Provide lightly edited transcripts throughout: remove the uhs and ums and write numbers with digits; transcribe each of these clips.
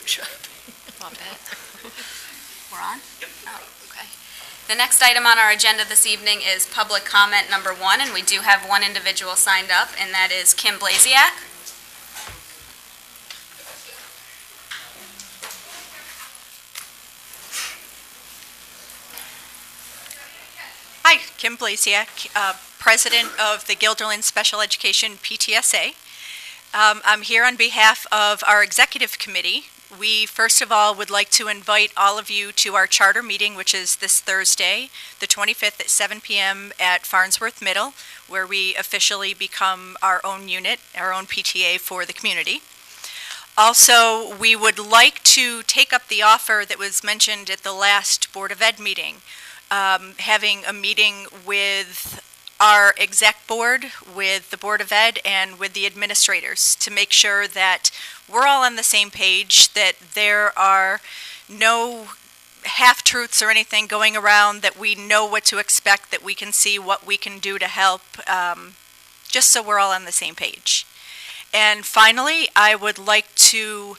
Love it. We're on? Yep. Oh, okay. The next item on our agenda this evening is public comment number 1, and we do have one individual signed up, and that is Kim Blasiak. Hi, Kim Blasiak, President of the Guilderland Special Education PTSA. I'm here on behalf of our executive committee. We, first of all, would like to invite all of you to our charter meeting, which is this Thursday, the 25th at 7 p.m. at Farnsworth Middle, where we officially become our own unit, our own PTA for the community. Also, we would like to take up the offer that was mentioned at the last Board of Ed meeting, having a meeting with our exec board, with the Board of Ed, and with the administrators to make sure that we're all on the same page, that there are no half-truths or anything going around, that we know what to expect, that we can see what we can do to help, just so we're all on the same page. And finally, I would like to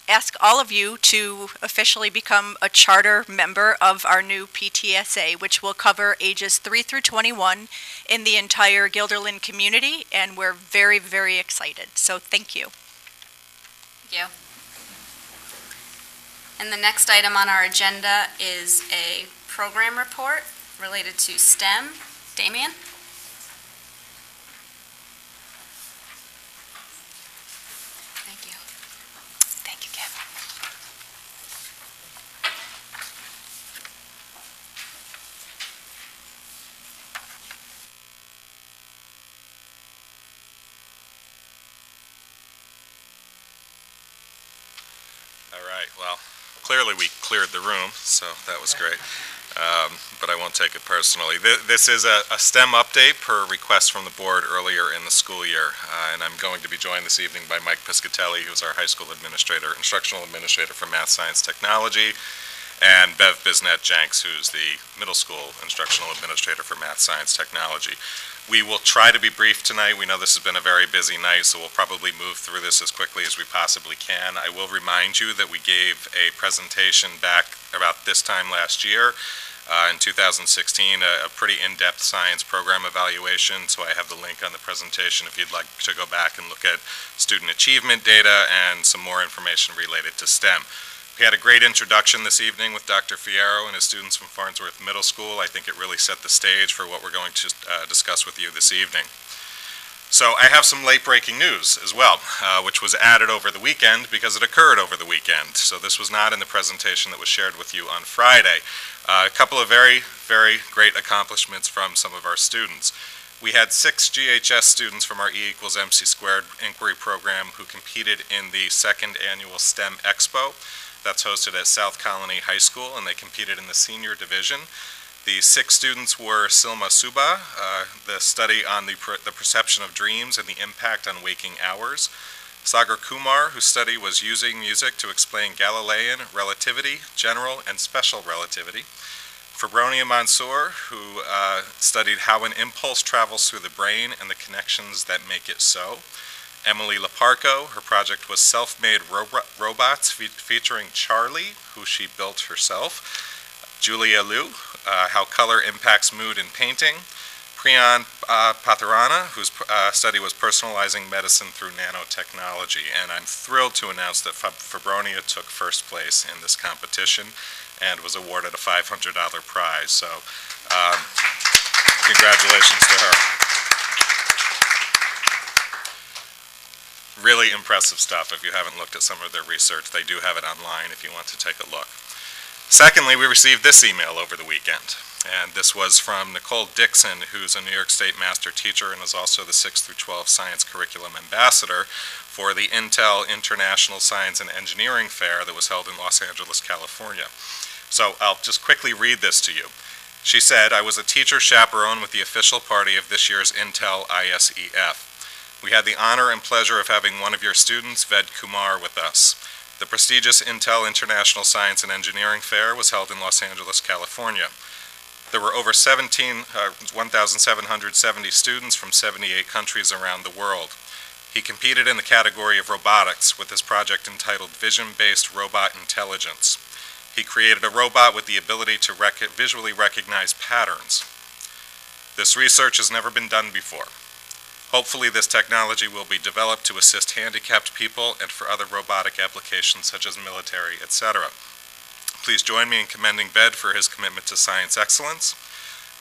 ask all of you to officially become a charter member of our new PTSA, which will cover ages 3 through 21 in the entire Guilderland community, and we're very, very excited. So thank you. Thank you. And the next item on our agenda is a program report related to STEM. Damien? Thank you. Thank you, Kim. All right, well, clearly we cleared the room, so that was great, but I won't take it personally. This is a STEM update per request from the board earlier in the school year, and I'm going to be joined this evening by Mike Piscatelli, who's our high school administrator, instructional administrator for math, science, technology, and Bev Bisnet-Jenks, who's the middle school instructional administrator for math, science, technology. We will try to be brief tonight. We know this has been a very busy night, so we'll probably move through this as quickly as we possibly can. I will remind you that we gave a presentation back about this time last year, in 2016, a pretty in-depth science program evaluation, so I have the link on the presentation if you'd like to go back and look at student achievement data and some more information related to STEM. We had a great introduction this evening with Dr. Fierro and his students from Farnsworth Middle School. I think it really set the stage for what we're going to discuss with you this evening. So I have some late-breaking news as well, which was added over the weekend because it occurred over the weekend. So this was not in the presentation that was shared with you on Friday. A couple of very, very great accomplishments from some of our students. We had 6 GHS students from our E=MC² inquiry program who competed in the 2nd annual STEM Expo. That's hosted at South Colony High School, and they competed in the senior division. The 6 students were Silma Suba, the study on the perception of dreams and the impact on waking hours. Sagar Kumar, whose study was using music to explain Galilean relativity, general and special relativity. Fabronia Mansour, who studied how an impulse travels through the brain and the connections that make it so. Emily Laparco, her project was self-made robots featuring Charlie, who she built herself. Julia Liu, how color impacts mood in painting. Priyan Patharana, whose study was personalizing medicine through nanotechnology. And I'm thrilled to announce that Fabronia took first place in this competition and was awarded a $500 prize. So congratulations to her. Really impressive stuff. If you haven't looked at some of their research, they do have it online if you want to take a look. Secondly, we received this email over the weekend, and this was from Nicole Dixon, who's a New York State master teacher and is also the 6 through 12 science curriculum ambassador for the Intel International Science and Engineering Fair that was held in Los Angeles, California. So I'll just quickly read this to you. She said, "I was a teacher chaperone with the official party of this year's Intel ISEF. We had the honor and pleasure of having one of your students, Ved Kumar, with us. The prestigious Intel International Science and Engineering Fair was held in Los Angeles, California. There were over 1,770 students from 78 countries around the world. He competed in the category of robotics with his project entitled Vision-Based Robot Intelligence. He created a robot with the ability to visually recognize patterns. This research has never been done before. Hopefully, this technology will be developed to assist handicapped people and for other robotic applications such as military, etc. Please join me in commending Ved for his commitment to science excellence.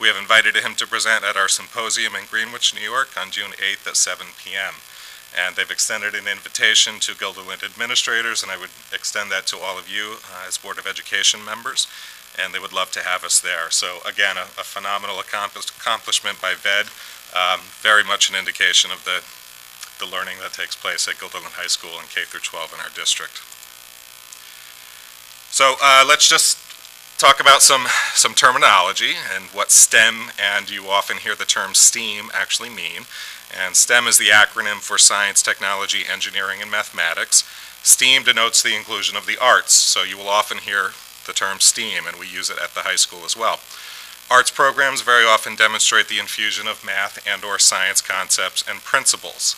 We have invited him to present at our symposium in Greenwich, New York on June 8th at 7 p.m. And they've extended an invitation to Guilderland administrators, and I would extend that to all of you as Board of Education members, and they would love to have us there. So again, a phenomenal accomplishment by Ved, very much an indication of the learning that takes place at Guilderland High School and K through 12 in our district. So let's just talk about some terminology and what STEM, and you often hear the term STEAM, actually mean. And STEM is the acronym for Science, Technology, Engineering, and Mathematics. STEAM denotes the inclusion of the arts, so you will often hear the term STEAM, and we use it at the high school as well. Arts programs very often demonstrate the infusion of math and/or science concepts and principles.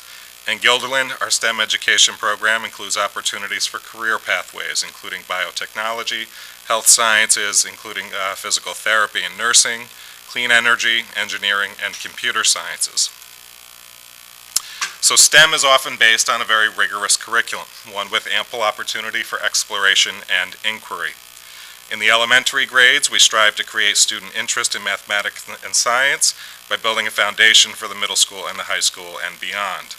In Guilderland, our STEM education program includes opportunities for career pathways, including biotechnology, health sciences, including physical therapy and nursing, clean energy, engineering, and computer sciences. So STEM is often based on a very rigorous curriculum, one with ample opportunity for exploration and inquiry. In the elementary grades, we strive to create student interest in mathematics and science by building a foundation for the middle school and the high school and beyond.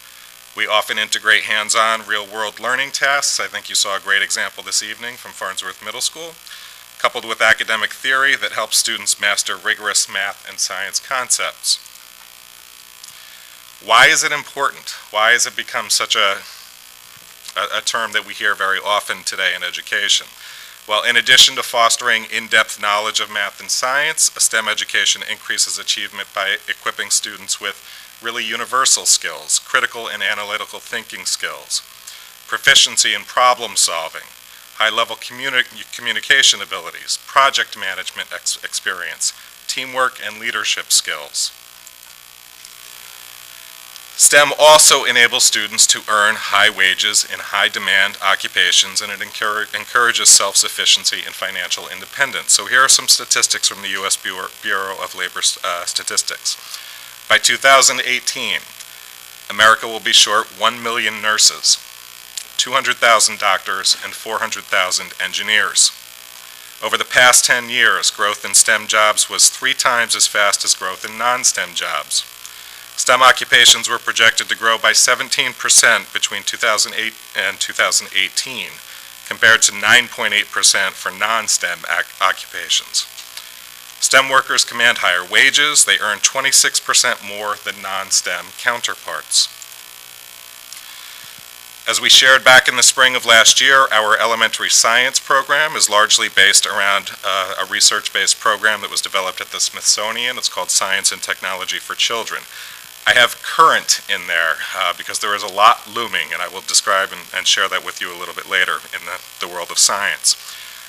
We often integrate hands-on, real-world learning tasks. I think you saw a great example this evening from Farnsworth Middle School, coupled with academic theory that helps students master rigorous math and science concepts. Why is it important? Why has it become such a term that we hear very often today in education? Well, in addition to fostering in-depth knowledge of math and science, a STEM education increases achievement by equipping students with really universal skills, critical and analytical thinking skills, proficiency in problem solving, high-level communication abilities, project management experience, teamwork and leadership skills. STEM also enables students to earn high wages in high-demand occupations, and it encourages self-sufficiency and financial independence. So here are some statistics from the U.S. Bureau of Labor Statistics. By 2018, America will be short 1 million nurses, 200,000 doctors, and 400,000 engineers. Over the past 10 years, growth in STEM jobs was 3 times as fast as growth in non-STEM jobs. STEM occupations were projected to grow by 17% between 2008 and 2018, compared to 9.8% for non-STEM occupations. STEM workers command higher wages. They earn 26% more than non-STEM counterparts. As we shared back in the spring of last year, our elementary science program is largely based around a research-based program that was developed at the Smithsonian. It's called Science and Technology for Children. I have current in there because there is a lot looming, and I will describe and share that with you a little bit later in the world of science.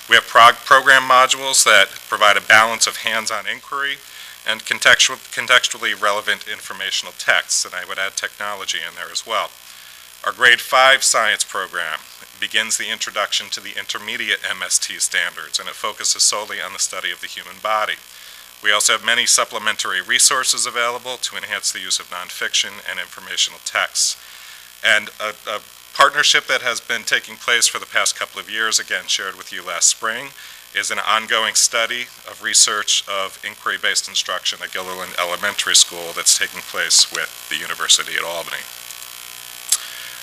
We have program modules that provide a balance of hands-on inquiry and contextually relevant informational texts, and I would add technology in there as well. Our grade 5 science program begins the introduction to the intermediate MST standards, and it focuses solely on the study of the human body. We also have many supplementary resources available to enhance the use of nonfiction and informational texts. And a partnership that has been taking place for the past couple of years, again shared with you last spring, is an ongoing study of research of inquiry-based instruction at Guilderland Elementary School that's taking place with the University at Albany.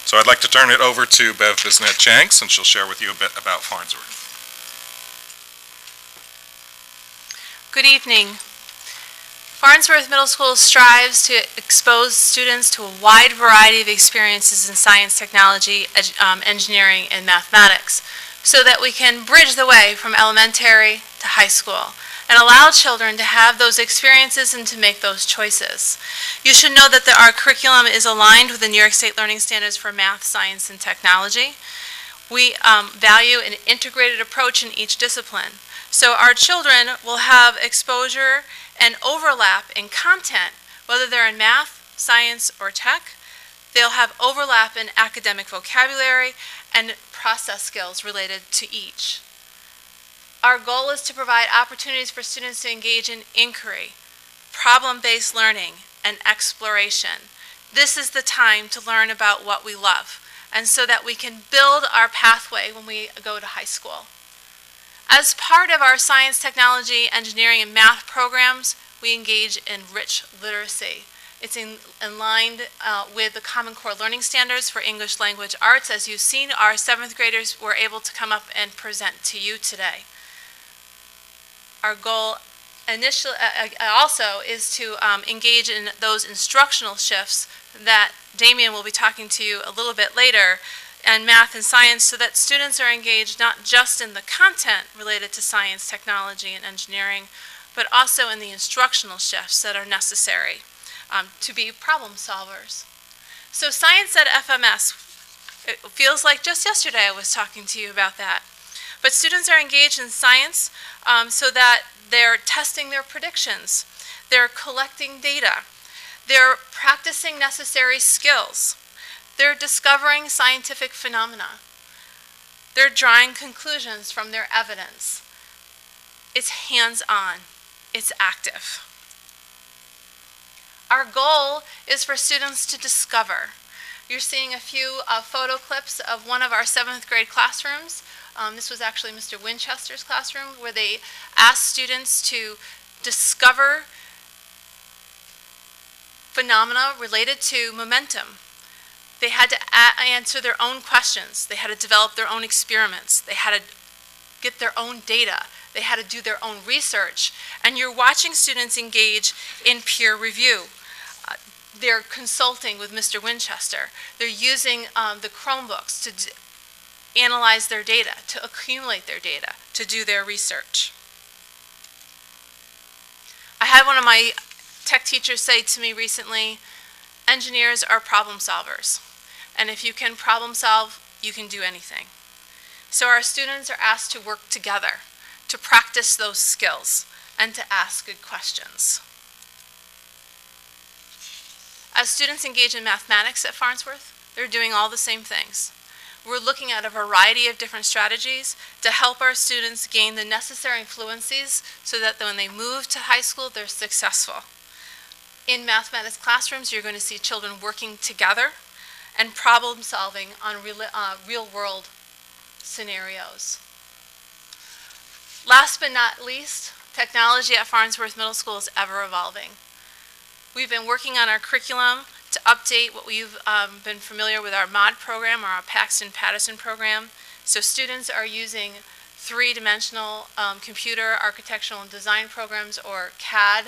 So I'd like to turn it over to Bev Bisnet-Jenks, and she'll share with you a bit about Farnsworth. Good evening. Farnsworth Middle School strives to expose students to a wide variety of experiences in science, technology, engineering, and mathematics, so that we can bridge the way from elementary to high school and allow children to have those experiences and to make those choices. You should know that our curriculum is aligned with the New York State Learning Standards for Math, Science, and Technology. We value an integrated approach in each discipline. So our children will have exposure and overlap in content, whether they're in math, science, or tech, They'll have overlap in academic vocabulary and process skills related to each. Our goal is to provide opportunities for students to engage in inquiry, problem-based learning, and exploration. This is the time to learn about what we love, and so that we can build our pathway when we go to high school. As part of our science, technology, engineering, and math programs, we engage in rich literacy. It's in line with the Common Core Learning Standards for English Language Arts. As you've seen, our 7th graders were able to come up and present to you today. Our goal initially also is to engage in those instructional shifts that Damien will be talking to you a little bit later, and math and science, so that students are engaged not just in the content related to science, technology, and engineering, but also in the instructional shifts that are necessary to be problem solvers. So science at FMS, it feels like just yesterday I was talking to you about that. But students are engaged in science so that they're testing their predictions, they're collecting data, they're practicing necessary skills, they're discovering scientific phenomena, they're drawing conclusions from their evidence. It's hands-on, it's active. Our goal is for students to discover. You're seeing a few photo clips of one of our 7th grade classrooms. This was actually Mr. Winchester's classroom, where they asked students to discover phenomena related to momentum. They had to answer their own questions. They had to develop their own experiments. They had to get their own data. They had to do their own research. And you're watching students engage in peer review. They're consulting with Mr. Winchester. They're using the Chromebooks to analyze their data, to accumulate their data, to do their research. I had one of my tech teachers say to me recently, engineers are problem solvers. And if you can problem solve, you can do anything. So our students are asked to work together, to practice those skills, and to ask good questions. As students engage in mathematics at Farnsworth, they're doing all the same things. We're looking at a variety of different strategies to help our students gain the necessary fluencies so that when they move to high school, they're successful. In mathematics classrooms, you're going to see children working together and problem solving on real-world scenarios. Last but not least, technology at Farnsworth Middle School is ever evolving. We've been working on our curriculum to update what we've been familiar with our MOD program, or our Paxton-Patterson program. So students are using three-dimensional computer architectural and design programs, or CAD,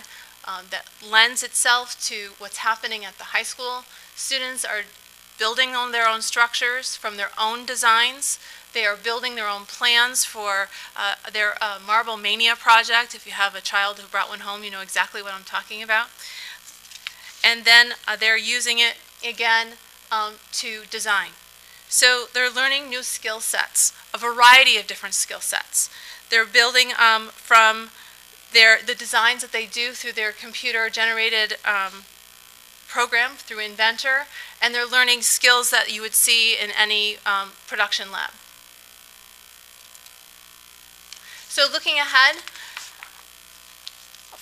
that lends itself to what's happening at the high school. Students are building on their own structures from their own designs. They are building their own plans for their Marble Mania project. If you have a child who brought one home, you know exactly what I'm talking about. And then they're using it again to design. So they're learning new skill sets, a variety of different skill sets. They're building from the designs that they do through their computer-generated program, through Inventor, and they're learning skills that you would see in any production lab. So looking ahead,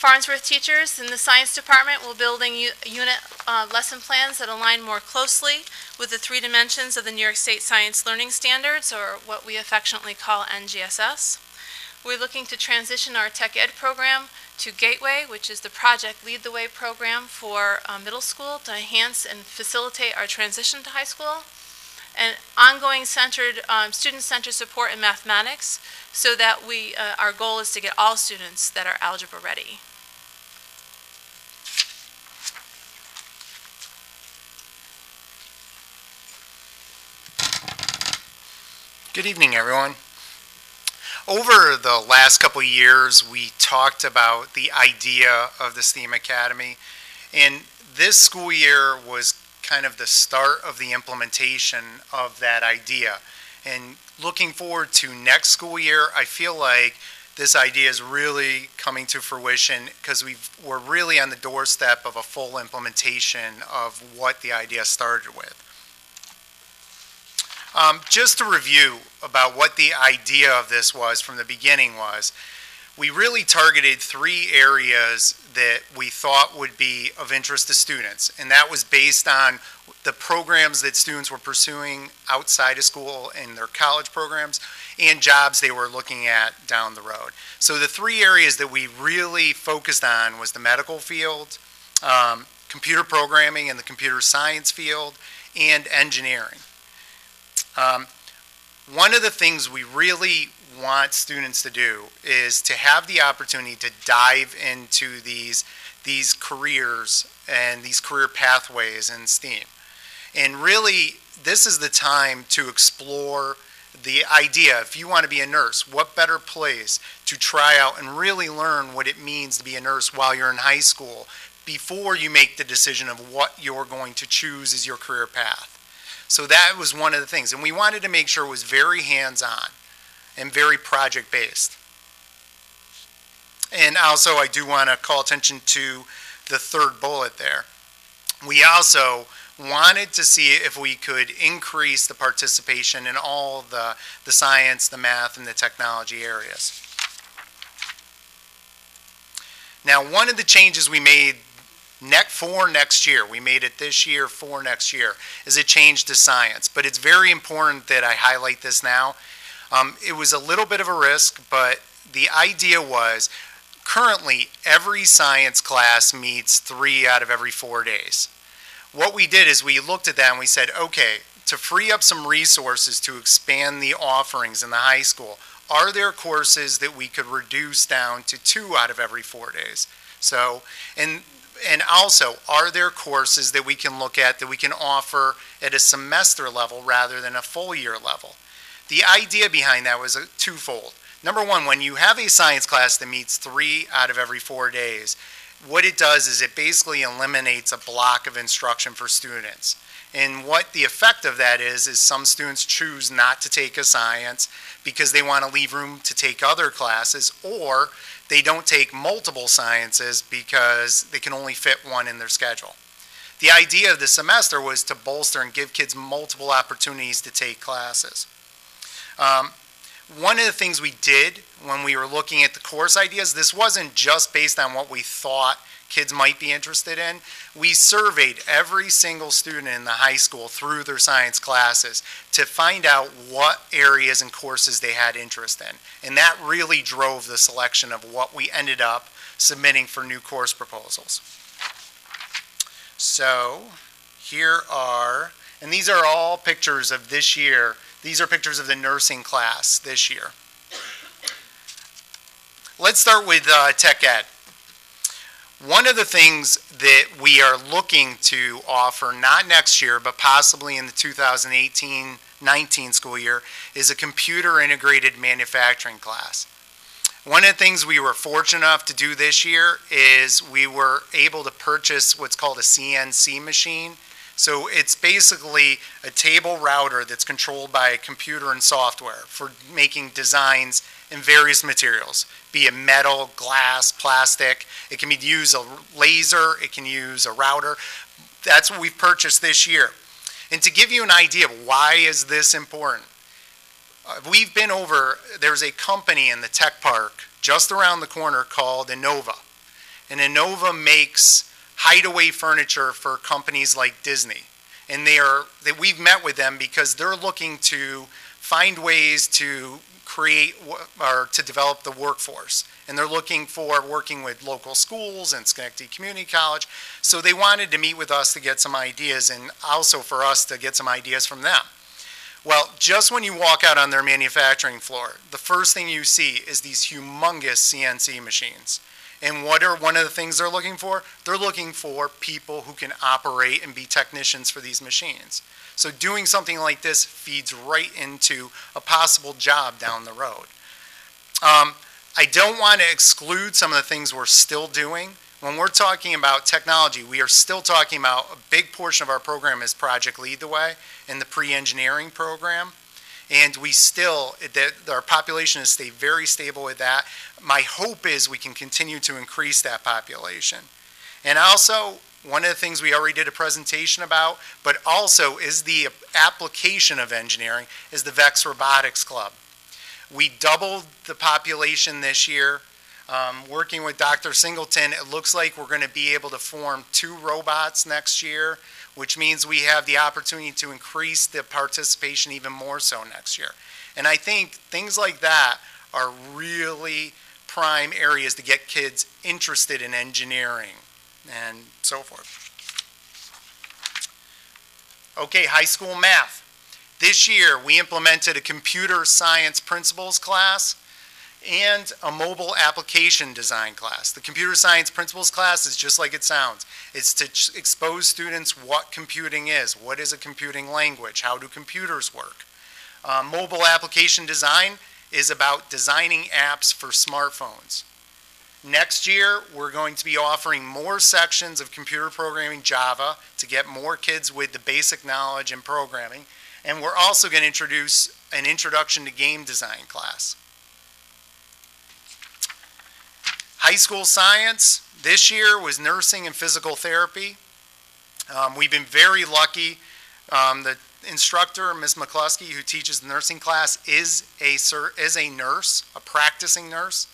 Farnsworth teachers in the science department will building unit lesson plans that align more closely with the 3 dimensions of the New York State Science Learning Standards, or what we affectionately call NGSS. We're looking to transition our Tech Ed program to Gateway, which is the Project Lead the Way program for middle school, to enhance and facilitate our transition to high school. And ongoing student-centered support in mathematics, so that our goal is to get all students that are algebra ready. Good evening, everyone. Over the last couple of years, we talked about the idea of the STEAM Academy, and this school year was kind of the start of the implementation of that idea. And looking forward to next school year, I feel like this idea is really coming to fruition because we're really on the doorstep of a full implementation of what the idea started with. Just to review about what the idea of this was from the beginning was, we really targeted 3 areas that we thought would be of interest to students, and that was based on the programs that students were pursuing outside of school in their college programs and jobs they were looking at down the road. So the 3 areas that we really focused on was the medical field, computer programming and the computer science field, and engineering. One of the things we really want students to do is to have the opportunity to dive into these careers and these career pathways in STEAM. And really, this is the time to explore the idea. If you want to be a nurse, what better place to try out and really learn what it means to be a nurse while you're in high school before you make the decision of what you're going to choose as your career path. So that was one of the things. And we wanted to make sure it was very hands-on and very project-based. And also, I do want to call attention to the 3rd bullet there. We also wanted to see if we could increase the participation in all the science, the math, and the technology areas. Now, one of the changes we made for next year, we made it this year for next year, is a change to science. But it's very important that I highlight this now. It was a little bit of a risk, but the idea was currently every science class meets 3 out of every 4 days. What we did is we looked at that and we said, okay, to free up some resources to expand the offerings in the high school, are there courses that we could reduce down to 2 out of every 4 days? So, and also, are there courses that we can look at that we can offer at a semester level rather than a full year level? The idea behind that was twofold. Number one, when you have a science class that meets 3 out of every 4 days, what it does is it basically eliminates a block of instruction for students. And what the effect of that is some students choose not to take a science because they want to leave room to take other classes, or they don't take multiple sciences because they can only fit one in their schedule. The idea of the semester was to bolster and give kids multiple opportunities to take classes. One of the things we did when we were looking at the course ideas, this wasn't just based on what we thought kids might be interested in. We surveyed every single student in the high school through their science classes to find out what areas and courses they had interest in. And that really drove the selection of what we ended up submitting for new course proposals. So here are, and these are all pictures of this year. These are pictures of the nursing class this year. Let's start with Tech Ed. One of the things that we are looking to offer, not next year, but possibly in the 2018-19 school year, is a computer integrated manufacturing class. One of the things we were fortunate enough to do this year is we were able to purchase what's called a CNC machine. So it's basically a table router that's controlled by a computer and software for making designs in various materials, be it metal, glass, plastic. It can use a laser, it can use a router. That's what we've purchased this year. And to give you an idea of why is this important, we've been over, there's a company in the tech park just around the corner called Innova. And Innova makes hideaway furniture for companies like Disney. And we've met with them because they're looking to find ways to create or to develop the workforce. And they're looking for working with local schools and Schenectady Community College. So they wanted to meet with us to get some ideas and also for us to get some ideas from them. Well, just when you walk out on their manufacturing floor, the first thing you see is these humongous CNC machines. And what are one of the things they're looking for? They're looking for people who can operate and be technicians for these machines. So doing something like this feeds right into a possible job down the road. I don't want to exclude some of the things we're still doing. When we're talking about technology, we are still talking about a big portion of our program is Project Lead the Way in the pre-engineering program. And we still, our population has stayed very stable with that. My hope is we can continue to increase that population. And also, one of the things we already did a presentation about, but also is the application of engineering, is the VEX Robotics Club. We doubled the population this year. Working with Dr. Singleton, it looks like we're going to be able to form 2 robots next year, which means we have the opportunity to increase the participation even more so next year. And I think things like that are really prime areas to get kids interested in engineering and so forth. Okay, high school math. This year, we implemented a computer science principles class and a mobile application design class. The computer science principles class is just like it sounds. It's to expose students what computing is. What is a computing language? How do computers work? Mobile application design is about designing apps for smartphones. Next year, we're going to be offering more sections of computer programming Java to get more kids with the basic knowledge in programming. And we're also going to introduce an introduction to game design class. High school science this year was nursing and physical therapy. We've been very lucky. The instructor, Ms. McCluskey, who teaches the nursing class, is a nurse, a practicing nurse.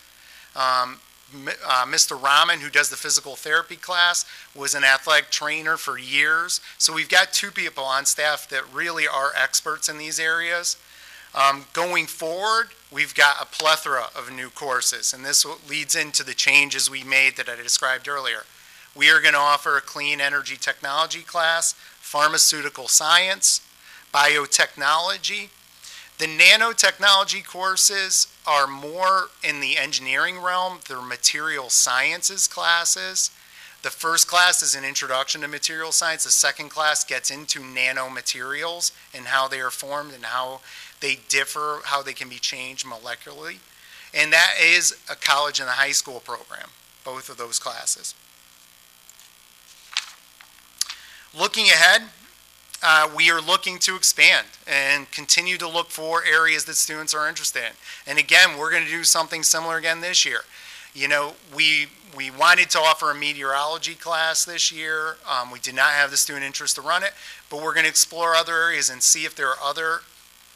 Mr. Rahman, who does the physical therapy class, was an athletic trainer for years. So we've got 2 people on staff that really are experts in these areas. Going forward, we've got a plethora of new courses, and this leads into the changes we made that I described earlier. We are going to offer a clean energy technology class, pharmaceutical science, biotechnology. The nanotechnology courses are more in the engineering realm. They're material sciences classes. The first class is an introduction to material science. The second class gets into nanomaterials and how they are formed and how they differ, how they can be changed molecularly. And that is a college and a high school program, both of those classes. Looking ahead, we are looking to expand and continue to look for areas that students are interested in. And again, we're going to do something similar again this year. You know, we wanted to offer a meteorology class this year. We did not have the student interest to run it, but we're going to explore other areas and see if there are other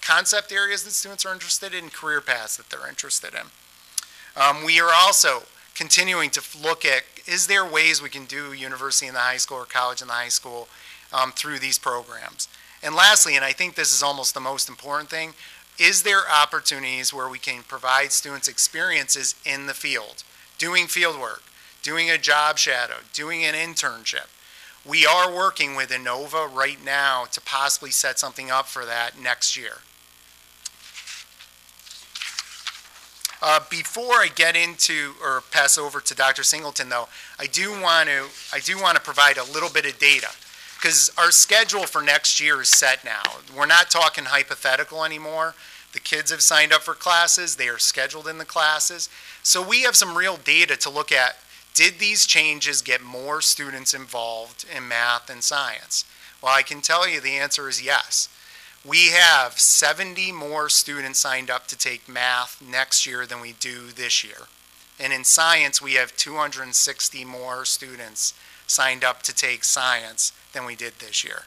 concept areas that students are interested in, career paths that they're interested in. We are also continuing to look at, is there ways we can do university in the high school or college in the high school through these programs? And lastly, and I think this is almost the most important thing, is there opportunities where we can provide students experiences in the field, doing field work, doing a job shadow, doing an internship? We are working with Innova right now to possibly set something up for that next year. Before I get into or pass over to Dr. Singleton, though, I do want to provide a little bit of data, because our schedule for next year is set now. We're not talking hypothetical anymore. The kids have signed up for classes. They are scheduled in the classes. So we have some real data to look at. Did these changes get more students involved in math and science? Well, I can tell you the answer is yes. We have 70 more students signed up to take math next year than we do this year. And in science, we have 260 more students signed up to take science than we did this year.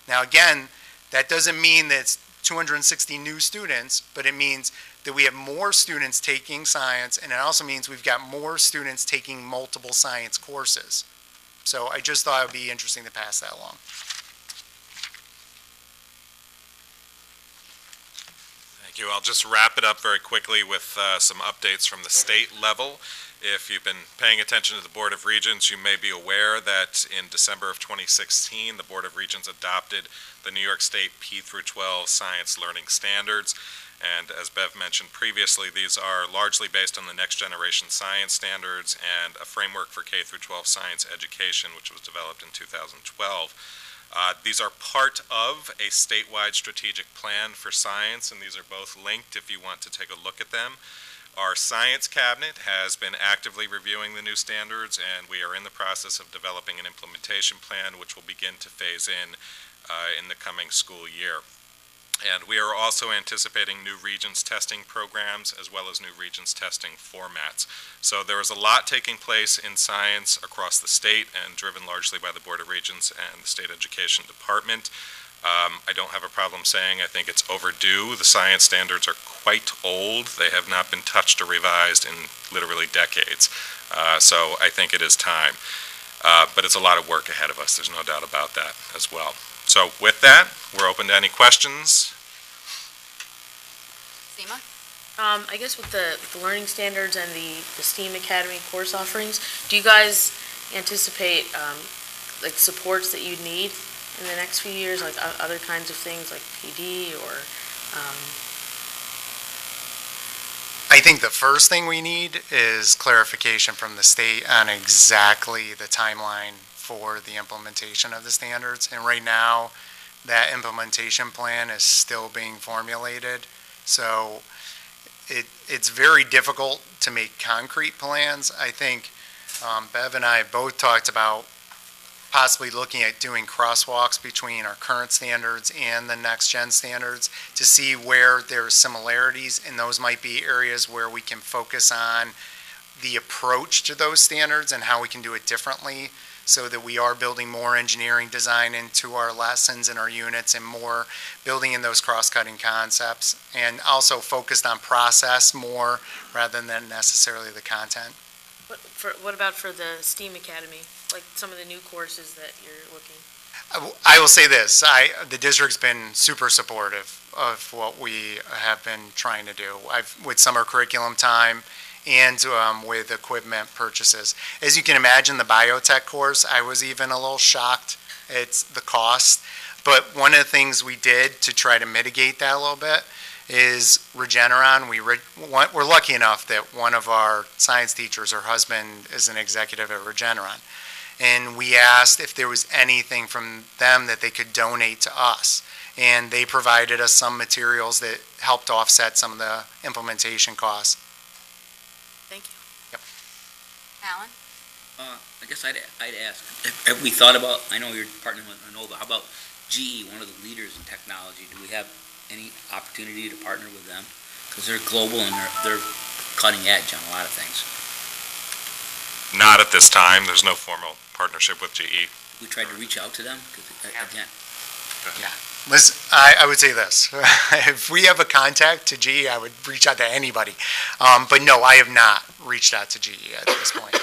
Now, again, that doesn't mean that it's 260 new students, but it means that we have more students taking science, and it also means we've got more students taking multiple science courses. So I just thought it would be interesting to pass that along. Thank you. I'll just wrap it up very quickly with some updates from the state level. If you've been paying attention to the Board of Regents, you may be aware that in December of 2016, the Board of Regents adopted the New York State P through 12 Science Learning Standards. And as Bev mentioned previously, these are largely based on the Next Generation Science Standards and a framework for K through 12 science education, which was developed in 2012. These are part of a statewide strategic plan for science, and these are both linked if you want to take a look at them. Our science cabinet has been actively reviewing the new standards, and we are in the process of developing an implementation plan which will begin to phase in the coming school year. And we are also anticipating new Regents testing programs as well as new Regents testing formats. So there is a lot taking place in science across the state and driven largely by the Board of Regents and the State Education Department. I don't have a problem saying I think it's overdue. The science standards are quite old. They have not been touched or revised in literally decades. So I think it is time. But it's a lot of work ahead of us. There's no doubt about that as well. So with that, we're open to any questions. Seema? I guess with the learning standards and the STEAM Academy course offerings, do you guys anticipate like supports that you'd need in the next few years, like other kinds of things like PD or? I think the first thing we need is clarification from the state on exactly the timeline for the implementation of the standards. And right now, that implementation plan is still being formulated. So it's very difficult to make concrete plans. I think Bev and I both talked about possibly looking at doing crosswalks between our current standards and the next gen standards to see where there's similarities, and those might be areas where we can focus on the approach to those standards and how we can do it differently so that we are building more engineering design into our lessons and our units and more building in those cross-cutting concepts, and also focused on process more rather than necessarily the content. What about for the STEAM Academy, like some of the new courses that you're looking? I will say this, the district's been super supportive of what we have been trying to do. With summer curriculum time and with equipment purchases. As you can imagine, the biotech course, I was even a little shocked at the cost. But one of the things we did to try to mitigate that a little bit is Regeneron. We're lucky enough that one of our science teachers, her husband, is an executive at Regeneron. And we asked if there was anything from them that they could donate to us. And they provided us some materials that helped offset some of the implementation costs. Thank you. Alan? I guess I'd ask, have we thought about, I know you're partnering with Renova, how about GE, one of the leaders in technology? Do we have any opportunity to partner with them? Because they're global and they're cutting edge on a lot of things. Not at this time. There's no formal partnership with GE. We tried to reach out to them, because again, Listen, I would say this. If we have a contact to GE, I would reach out to anybody. But no, I have not reached out to GE at this point.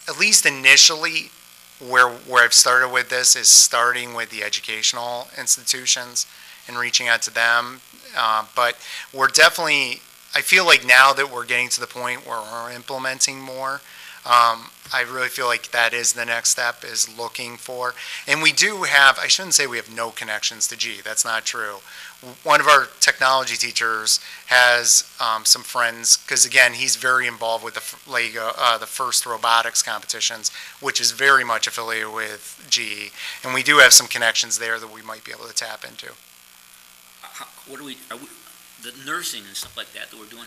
At least initially, where I've started with this is starting with the educational institutions and reaching out to them. But we're definitely, I feel like now that we're getting to the point where we're implementing more, I really feel like that is the next step, is looking for, and we do have, I shouldn't say we have no connections to GE, that's not true. One of our technology teachers has some friends, because again, he's very involved with the FIRST robotics competitions, which is very much affiliated with GE, and we do have some connections there that we might be able to tap into. the nursing and stuff like that we're doing,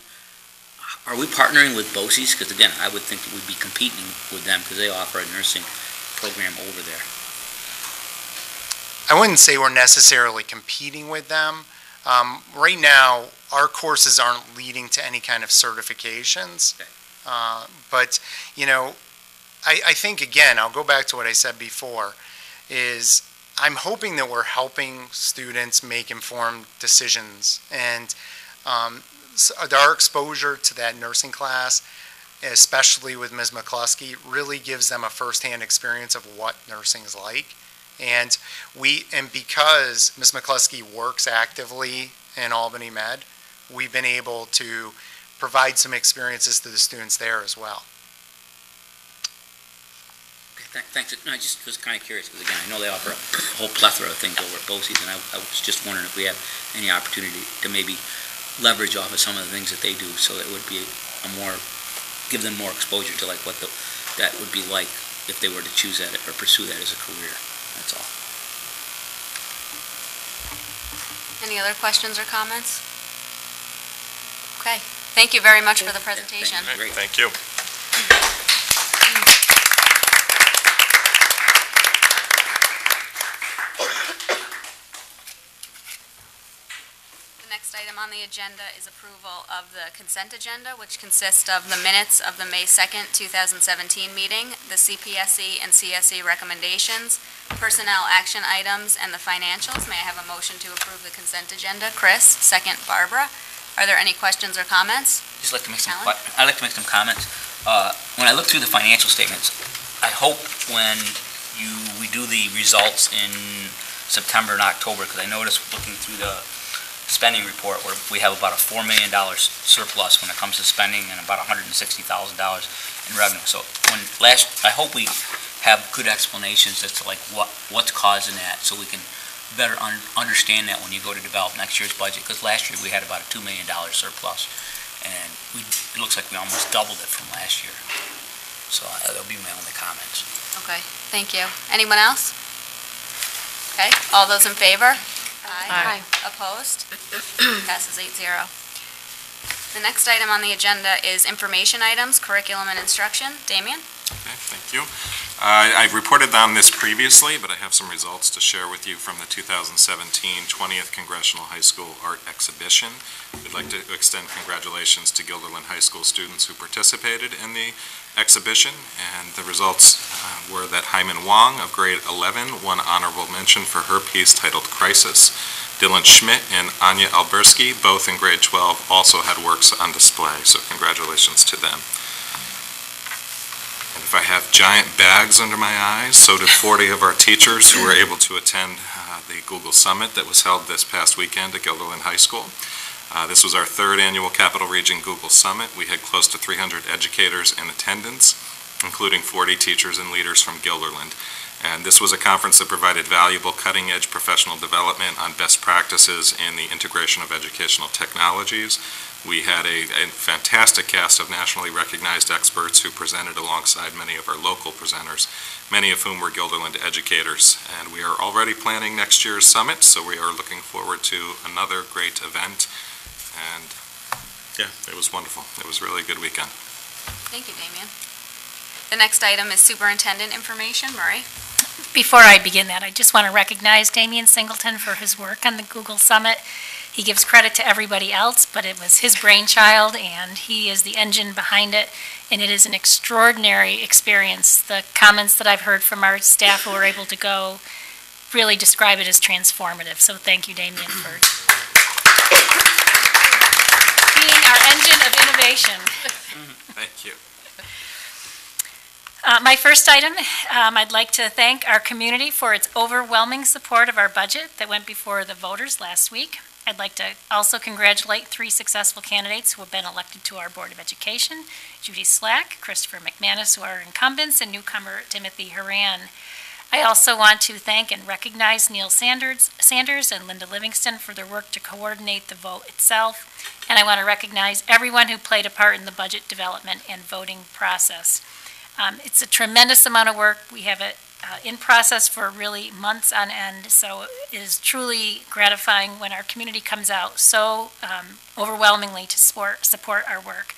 are we partnering with BOCES? Because again, I would think that we'd be competing with them because they offer a nursing program over there. I wouldn't say we're necessarily competing with them. Right now, our courses aren't leading to any kind of certifications. Okay. But, you know, I think, again, I'll go back to what I said before, is I'm hoping that we're helping students make informed decisions. And so our exposure to that nursing class, especially with Ms. McCluskey, really gives them a firsthand experience of what nursing is like. And because Ms. McCluskey works actively in Albany Med, we've been able to provide some experiences to the students there as well. Okay, thanks. No, I just was kind of curious because again, I know they offer a whole plethora of things over at BOCES, and I was just wondering if we have any opportunity to maybe leverage off of some of the things that they do, so that it would be give them more exposure to like what that would be like if they were to choose that or pursue that as a career. That's all. Any other questions or comments? Okay, thank you very much for the presentation. Great. Thank you. item on the agenda is approval of the consent agenda, which consists of the minutes of the May 2nd, 2017 meeting, the CPSE and CSE recommendations, personnel action items, and the financials. May I have a motion to approve the consent agenda? Chris, second Barbara. Are there any questions or comments? Just like to make some, Alan? I'd like to make some comments. When I look through the financial statements, I hope when we do the results in September and October, because I noticed looking through the spending report where we have about a $4 million surplus when it comes to spending and about $160,000 in revenue. So I hope we have good explanations as to like what's causing that, so we can better understand that when you go to develop next year's budget, because last year we had about a $2 million surplus, and it looks like we almost doubled it from last year. So that'll be my only comments. Okay, thank you. Anyone else? Okay, all those in favor? Aye. Opposed? Passes 8-0. The next item on the agenda is information items, curriculum and instruction. Damien? Okay, thank you. I've reported on this previously, but I have some results to share with you from the 2017 20th Congressional High School Art Exhibition. We'd like to extend congratulations to Guilderland High School students who participated in the exhibition, and the results were that Hyman Wong of grade 11 won honorable mention for her piece titled Crisis. Dylan Schmidt and Anya Albersky, both in grade 12, also had works on display, so congratulations to them. And if I have giant bags under my eyes, so did 40 of our teachers who were able to attend the Google Summit that was held this past weekend at Guilderland High School. This was our third annual Capital Region Google Summit. We had close to 300 educators in attendance, including 40 teachers and leaders from Guilderland. And this was a conference that provided valuable cutting-edge professional development on best practices in the integration of educational technologies. We had a fantastic cast of nationally recognized experts who presented alongside many of our local presenters, many of whom were Guilderland educators. And we are already planning next year's summit, so we are looking forward to another great event. And yeah, it was wonderful. It was really a good weekend. Thank you, Damien. The next item is superintendent information. Murray? Before I begin that, I just want to recognize Damien Singleton for his work on the Google Summit. He gives credit to everybody else, but it was his brainchild, and he is the engine behind it, and it is an extraordinary experience. The comments that I've heard from our staff who were able to go really describe it as transformative, so thank you, Damien, for being our engine of innovation. Thank you. My first item, I'd like to thank our community for its overwhelming support of our budget that went before the voters last week. I'd like to also congratulate 3 successful candidates who have been elected to our Board of Education, Judy Slack, Christopher McManus, who are incumbents, and newcomer Timothy Horan. I also want to thank and recognize Neil Sanders and Linda Livingston for their work to coordinate the vote itself, and I want to recognize everyone who played a part in the budget development and voting process. It's a tremendous amount of work. We have it in process for really months on end, so it is truly gratifying when our community comes out so overwhelmingly to support our work.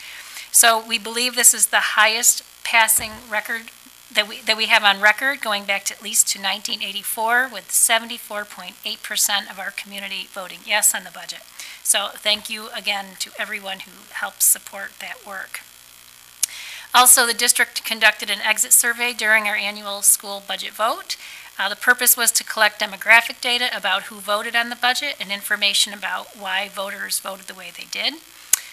So we believe this is the highest passing record that we have on record, going back to at least to 1984, with 74.8% of our community voting yes on the budget. So thank you again to everyone who helps support that work. Also, the district conducted an exit survey during our annual school budget vote. The purpose was to collect demographic data about who voted on the budget and information about why voters voted the way they did.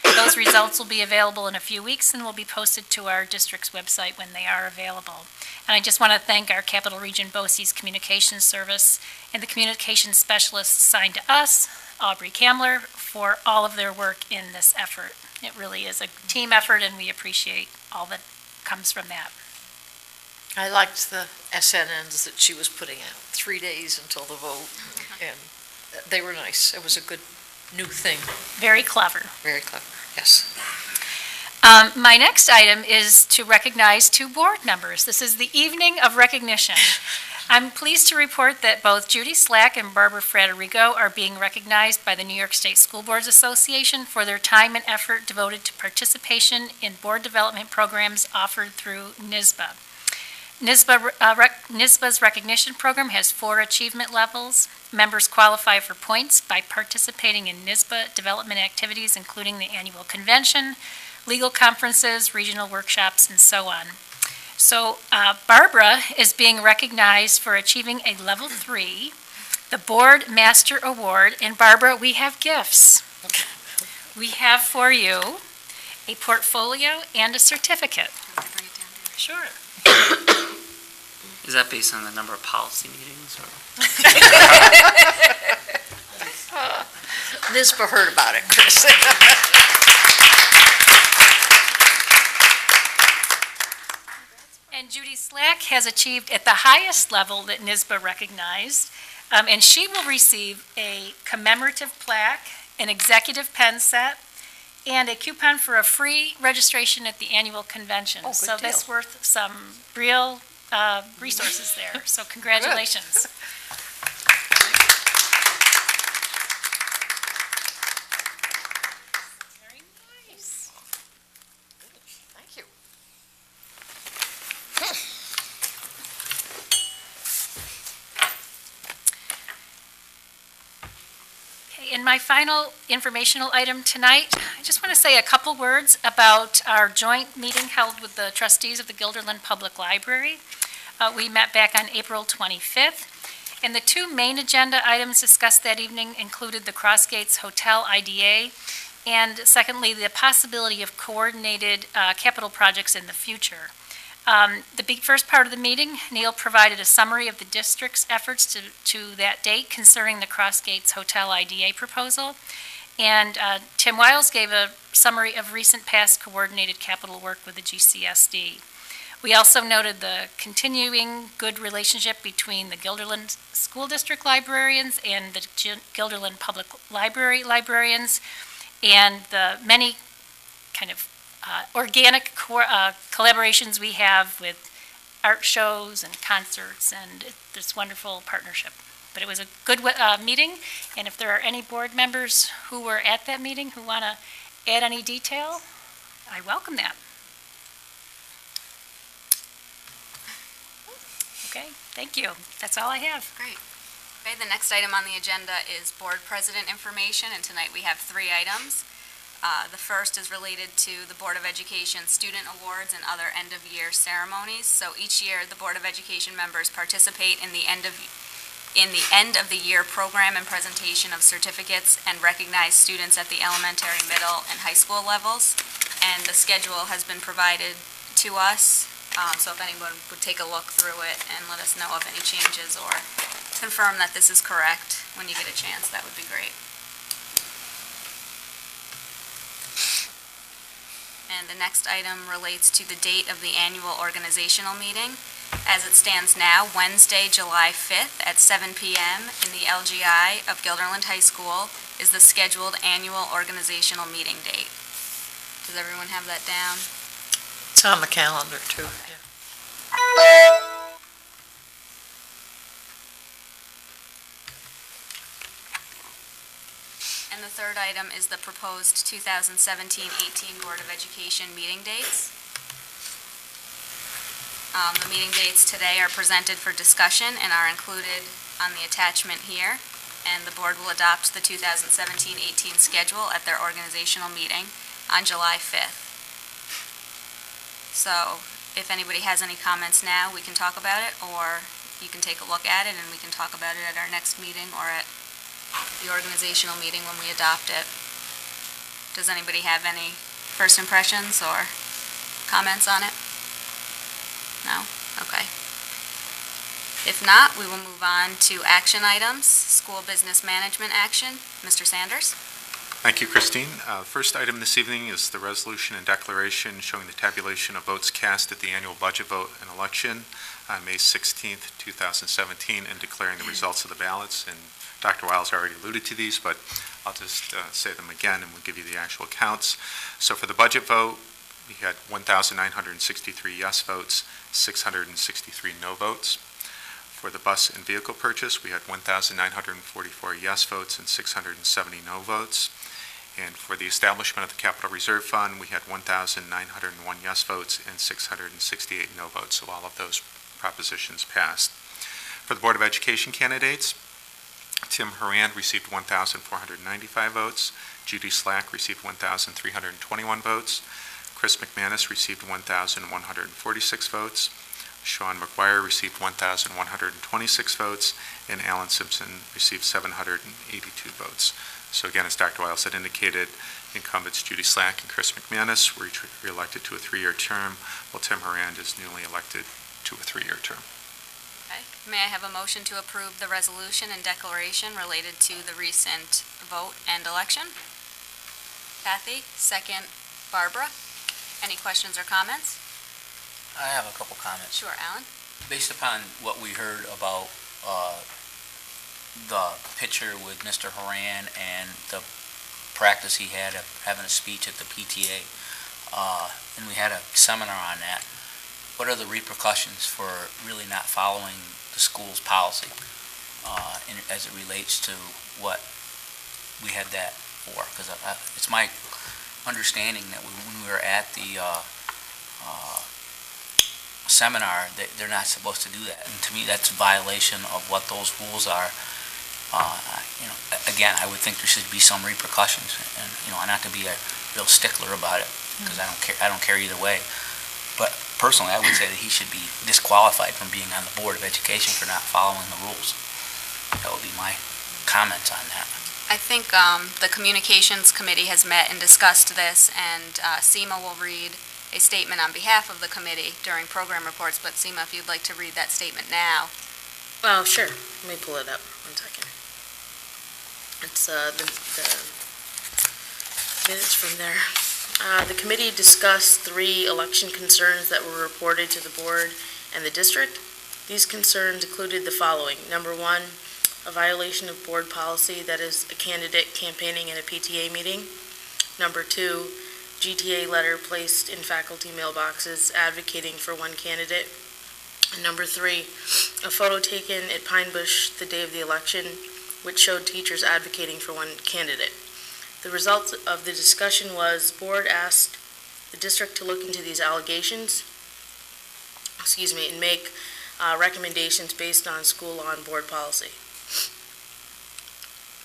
Those results will be available in a few weeks and will be posted to our district's website when they are available. And I just want to thank our Capital Region BOCES Communications Service and the communications specialists assigned to us, Aubrey Kamler, for all of their work in this effort. It really is a team effort, and we appreciate all that comes from that. I liked the SNNs that she was putting out, 3 days until the vote, and they were nice. It was a good new thing. Very clever. Very clever, yes. My next item is to recognize 2 board members. This is the evening of recognition. I'm pleased to report that both Judy Slack and Barbara Frederico are being recognized by the New York State School Boards Association for their time and effort devoted to participation in board development programs offered through NYSBA. NISBA's recognition program has 4 achievement levels. Members qualify for points by participating in NISBA development activities, including the annual convention, legal conferences, regional workshops, and so on. So Barbara is being recognized for achieving a level 3, the Board Master Award. And Barbara, we have gifts. We have for you a portfolio and a certificate. Sure. Is that based on the number of policy meetings, or? NISBA heard about it, Chris. And Judy Slack has achieved at the highest level that NISBA recognized, and she will receive a commemorative plaque, an executive pen set, and a coupon for a free registration at the annual convention. Oh, good so that's deal. worth some real resources there. So congratulations. Very nice. Thank you. Okay, and my final informational item tonight, I just want to say a couple words about our joint meeting held with the trustees of the Guilderland Public Library. We met back on April 25th, and the 2 main agenda items discussed that evening included the Crossgates Hotel IDA, and secondly, the possibility of coordinated capital projects in the future. First part of the meeting, Neil provided a summary of the district's efforts to that date concerning the Crossgates Hotel IDA proposal. And Tim Wiles gave a summary of recent past coordinated capital work with the GCSD. We also noted the continuing good relationship between the Guilderland School District librarians and the Guilderland Public Library librarians, and the many kind of organic collaborations we have with art shows and concerts and this wonderful partnership. But it was a good meeting, and if there are any board members who were at that meeting who want to add any detail, I welcome that. Okay, thank you. That's all I have. Great. Okay, the next item on the agenda is board president information, and tonight we have 3 items. The first is related to the Board of Education student awards and other end-of-year ceremonies. So each year, the Board of Education members participate in the end of the year program and presentation of certificates and recognize students at the elementary, middle, and high school levels. And the schedule has been provided to us, so if anyone would take a look through it and let us know of any changes or confirm that this is correct when you get a chance, that would be great. And the next item relates to the date of the annual organizational meeting. As it stands now, Wednesday, July 5th at 7 p.m. in the LGI of Guilderland High School is the scheduled annual organizational meeting date. Does everyone have that down? It's on the calendar, too. And the third item is the proposed 2017-18 Board of Education meeting dates. The meeting dates today are presented for discussion and are included on the attachment here. And the board will adopt the 2017-18 schedule at their organizational meeting on July 5th. So if anybody has any comments now, we can talk about it, or you can take a look at it and we can talk about it at our next meeting or at the organizational meeting when we adopt it. Does anybody have any first impressions or comments on it? No? Okay. If not, we will move on to action items, school business management action. Mr. Sanders? Thank you, Christine. First item this evening is the resolution and declaration showing the tabulation of votes cast at the annual budget vote and election on May 16th, 2017, and declaring the results of the ballots. And Dr. Wiles already alluded to these, but I'll just say them again and we'll give you the actual counts. So for the budget vote, we had 1,963 yes votes, 663 no votes. For the bus and vehicle purchase, we had 1,944 yes votes and 670 no votes. And for the establishment of the Capital Reserve Fund, we had 1,901 yes votes and 668 no votes. So all of those propositions passed. For the Board of Education candidates, Tim Horan received 1,495 votes. Judy Slack received 1,321 votes. Chris McManus received 1,146 votes. Sean McGuire received 1,126 votes, and Alan Simpson received 782 votes. So again, as Dr. Wiles had indicated, incumbents Judy Slack and Chris McManus were each re-elected to a 3-year term, while Tim Horan is newly elected to a 3-year term. Okay. May I have a motion to approve the resolution and declaration related to the recent vote and election? Kathy, second Barbara. Any questions or comments? I have a couple comments. Sure, Alan? Based upon what we heard about the picture with Mr. Horan and the practice he had of having a speech at the PTA, and we had a seminar on that, what are the repercussions for really not following the school's policy as it relates to what we had that for? Because it's my understanding that when we were at the seminar, they're not supposed to do that. And to me, that's a violation of what those rules are. Again, I would think there should be some repercussions, and not to be a real stickler about it, because I don't care either way. But personally, I would say that he should be disqualified from being on the Board of Education for not following the rules. That would be my comments on that. I think the Communications Committee has met and discussed this, and SEMA will read a statement on behalf of the committee during program reports, but SEMA, if you'd like to read that statement now. Oh, sure. Let me pull it up. 1 second. It's the minutes from there. The committee discussed 3 election concerns that were reported to the board and the district. These concerns included the following. Number 1, a violation of board policy, that is a candidate campaigning at a PTA meeting. Number 2, GTA letter placed in faculty mailboxes advocating for one candidate. And number 3, a photo taken at Pine Bush the day of the election, which showed teachers advocating for one candidate. The result of the discussion was the board asked the district to look into these allegations, and make recommendations based on school law and board policy.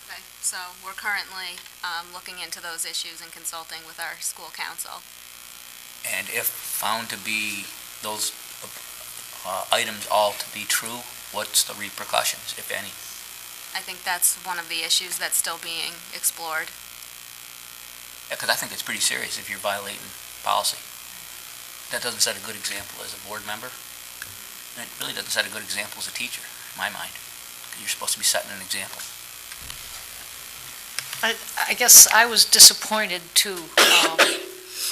Okay, so we're currently looking into those issues and consulting with our school council. And if found to be those items all to be true, what's the repercussions, if any? I think that's one of the issues that's still being explored. Yeah, because I think it's pretty serious if you're violating policy. That doesn't set a good example as a board member. And it really doesn't set a good example as a teacher, in my mind. You're supposed to be setting an example. I guess I was disappointed too,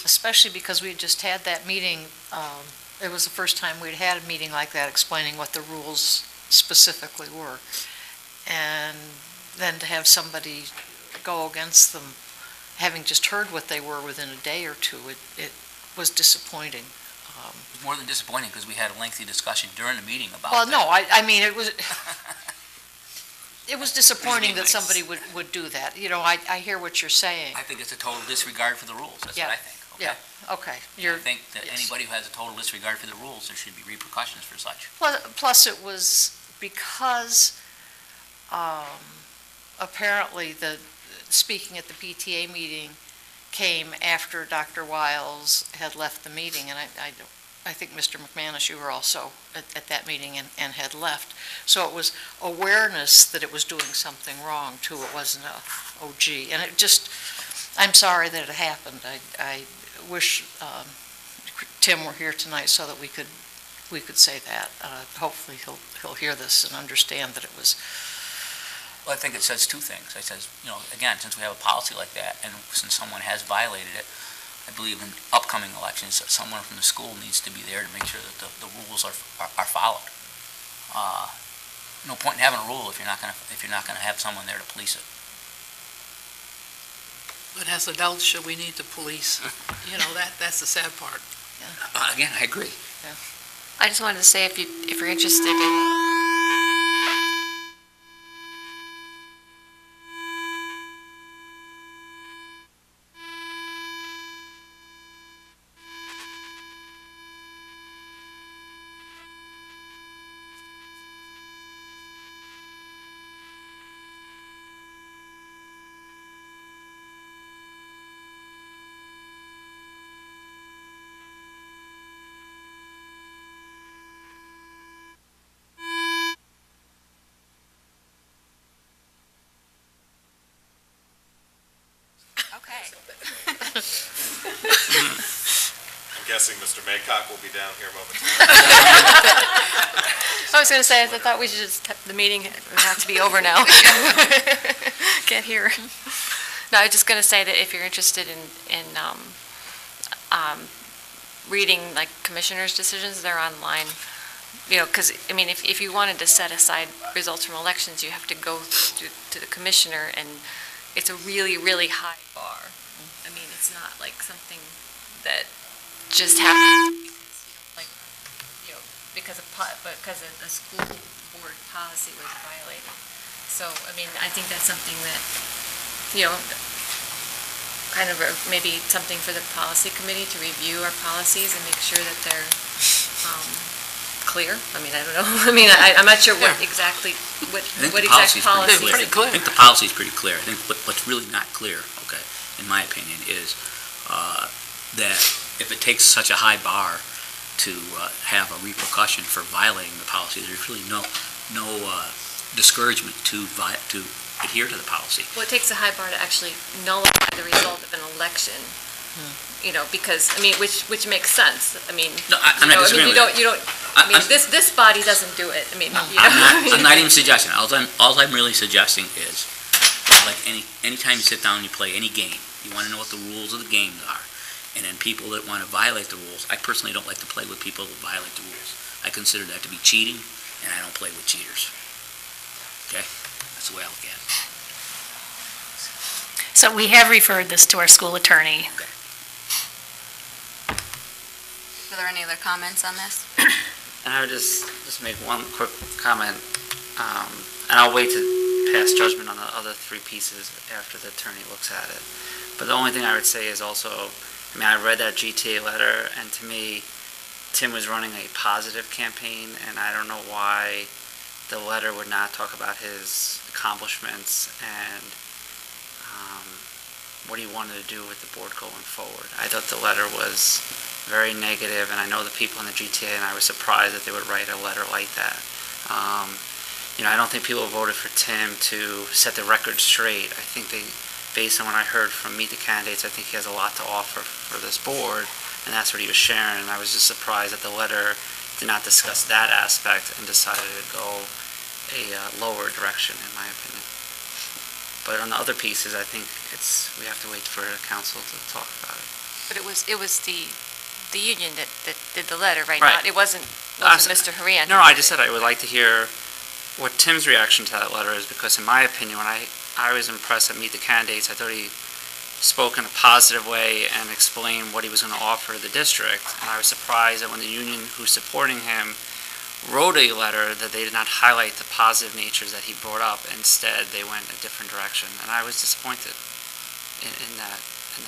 especially because we had just had that meeting. It was the first time we'd had a meeting like that explaining what the rules specifically were. And then to have somebody go against them, having just heard what they were within a day or two, it was disappointing. More than disappointing, because we had a lengthy discussion during the meeting about Well, that. no, I mean, it was disappointing that somebody would do that. I hear what you're saying. I think it's a total disregard for the rules. That's what I think. Okay? Yeah, okay. I think that anybody who has a total disregard for the rules, there should be repercussions for such. Plus it was because apparently speaking at the PTA meeting came after Dr. Wiles had left the meeting, and I think Mr. McManus, you were also at that meeting and had left. So it was awareness that it was doing something wrong too. It wasn't a OG, and I'm sorry that it happened. I wish Tim were here tonight so that we could say that. Hopefully he'll hear this and understand that it was. Well, I think it says 2 things. It says, again, since we have a policy like that, and since someone has violated it, I believe in upcoming elections, that someone from the school needs to be there to make sure that the rules are followed. No point in having a rule if you're not going to have someone there to police it. But as adults, should we need to police? That's the sad part. Again, I agree. I just wanted to say, if you're interested in Okay. I'm guessing Mr. Maycock will be down here momentarily. I was going to say, I thought we should just, the meeting would have to be over now. Can't hear. No, I was just going to say that if you're interested in reading like commissioners' decisions, they're online. You know, because, I mean, if you wanted to set aside results from elections, you have to go to the commissioner, and it's a really, really high bar. I mean, it's not like something that just happens because a school board policy was violated. So, I mean, I think that's something that, kind of maybe something for the policy committee to review our policies and make sure that they're clear. I mean, I don't know. I mean, I'm not sure what exact policy. I think the policy is pretty clear. I think what's really not clear, okay, in my opinion, is that if it takes such a high bar to have a repercussion for violating the policy, there's really no discouragement to adhere to the policy. Well, it takes a high bar to actually nullify the result of an election. Because, I mean, which makes sense. I mean, no, I'm not disagreeing with that. I mean, this body doesn't do it. I mean, I'm not even suggesting. All I'm really suggesting is, like anytime you sit down and you play any game, you want to know what the rules of the game are. And then people that want to violate the rules, I personally don't like to play with people that violate the rules. I consider that to be cheating, and I don't play with cheaters. Okay? That's the way I look at it. So we have referred this to our school attorney. Are there any other comments on this? And I would just make one quick comment, and I'll wait to pass judgment on the other three pieces after the attorney looks at it. But the only thing I would say is also, I mean, I read that GTA letter, and to me, Tim was running a positive campaign, and I don't know why the letter would not talk about his accomplishments and what he wanted to do with the board going forward. I thought the letter was very negative, and I know the people in the GTA, and I was surprised that they would write a letter like that. I don't think people voted for Tim to set the record straight. I think based on what I heard from Meet the Candidates, I think he has a lot to offer for this board, and that's what he was sharing. And I was just surprised that the letter did not discuss that aspect and decided to go a lower direction, in my opinion. But on the other pieces, I think we have to wait for the council to talk about it. but it was the union that did the letter, right? Right. It wasn't Mr. Harian. No, I just said I would like to hear what Tim's reaction to that letter is, because in my opinion, when I was impressed at Meet the Candidates, I thought he spoke in a positive way and explained what he was going to offer the district. And I was surprised that when the union who's supporting him wrote a letter that they did not highlight the positive natures that he brought up. Instead, they went a different direction. And I was disappointed in that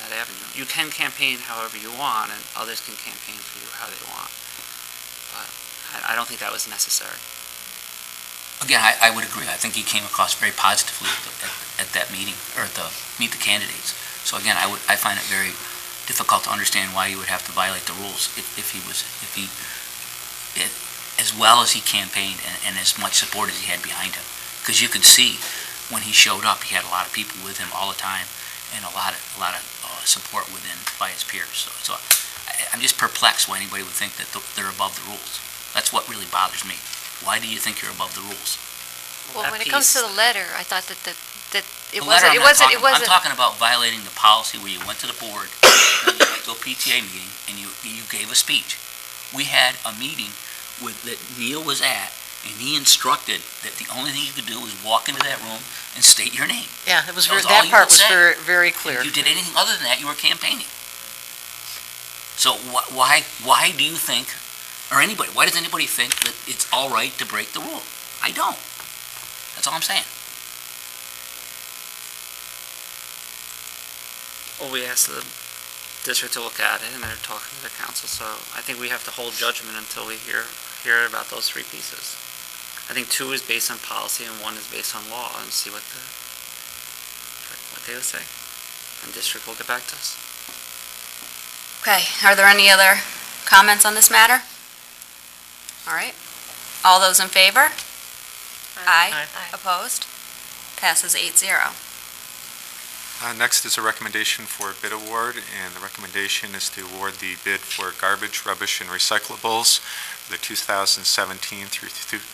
avenue. You can campaign however you want, and others can campaign for you how they want. But I don't think that was necessary. Again, I would agree. I think he came across very positively at that meeting, or at the Meet the Candidates. So again, I find it very difficult to understand why you would have to violate the rules as well as he campaigned and as much support as he had behind him. Because you could see when he showed up, he had a lot of people with him all the time, and a lot of support by his peers. So I'm just perplexed why anybody would think that they're above the rules. That's what really bothers me. Why do you think you're above the rules? Well, when it comes to the letter, I thought that it I'm wasn't. I'm talking about violating the policy where you went to the board, and you went to a PTA meeting, and you gave a speech. We had a meeting that Neil was at, and he instructed that the only thing you could do was walk into that room and state your name. Yeah, it was That part was was very, very clear. If you did anything other than that, you were campaigning. So why do you think, or anybody, why does anybody think that it's all right to break the rule? I don't. That's all I'm saying. Well, we asked the district to look at it, and they're talking to the council, so I think we have to hold judgment until we hear about those three pieces. I think 2 is based on policy and 1 is based on law, and see what they would say. And district will get back to us. Okay, are there any other comments on this matter? All right. All those in favor? Aye. Aye. Opposed? Passes 8-0. Next is a recommendation for a bid award, and the recommendation is to award the bid for garbage, rubbish, and recyclables for the 2017 through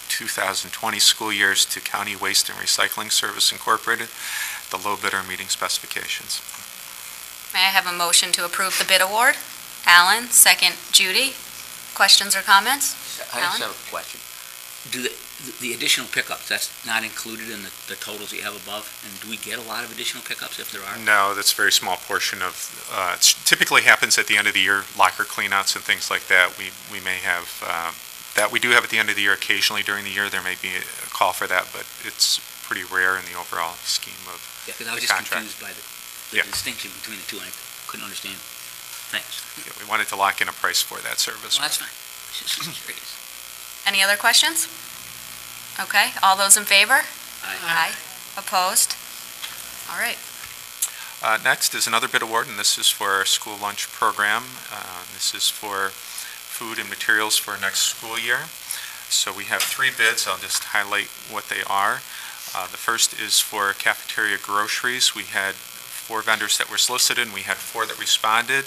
2020 school years to County Waste and Recycling Service Incorporated, the low bidder meeting specifications. May I have a motion to approve the bid award? Alan, second Judy. Questions or comments? I just have a question. Do the additional pickups, that's not included in the totals you have above? And do we get a lot of additional pickups if there are? No, that's a very small portion of, it typically happens at the end of the year, locker cleanouts and things like that. We may have, that we do have at the end of the year occasionally during the year. There may be a call for that, but it's pretty rare in the overall scheme of Yeah, because I was the just contract. confused by the Yeah. distinction between the two, and I couldn't understand. Thanks. Yeah, we wanted to lock in a price for that service. Well, that's fine. Just curious. Any other questions? Okay, all those in favor? Aye. Opposed? All right. Next is another bid award, and this is for our school lunch program. This is for food and materials for next school year. So we have 3 bids. I'll just highlight what they are. The first is for cafeteria groceries. We had 4 vendors that were solicited, and we had 4 that responded.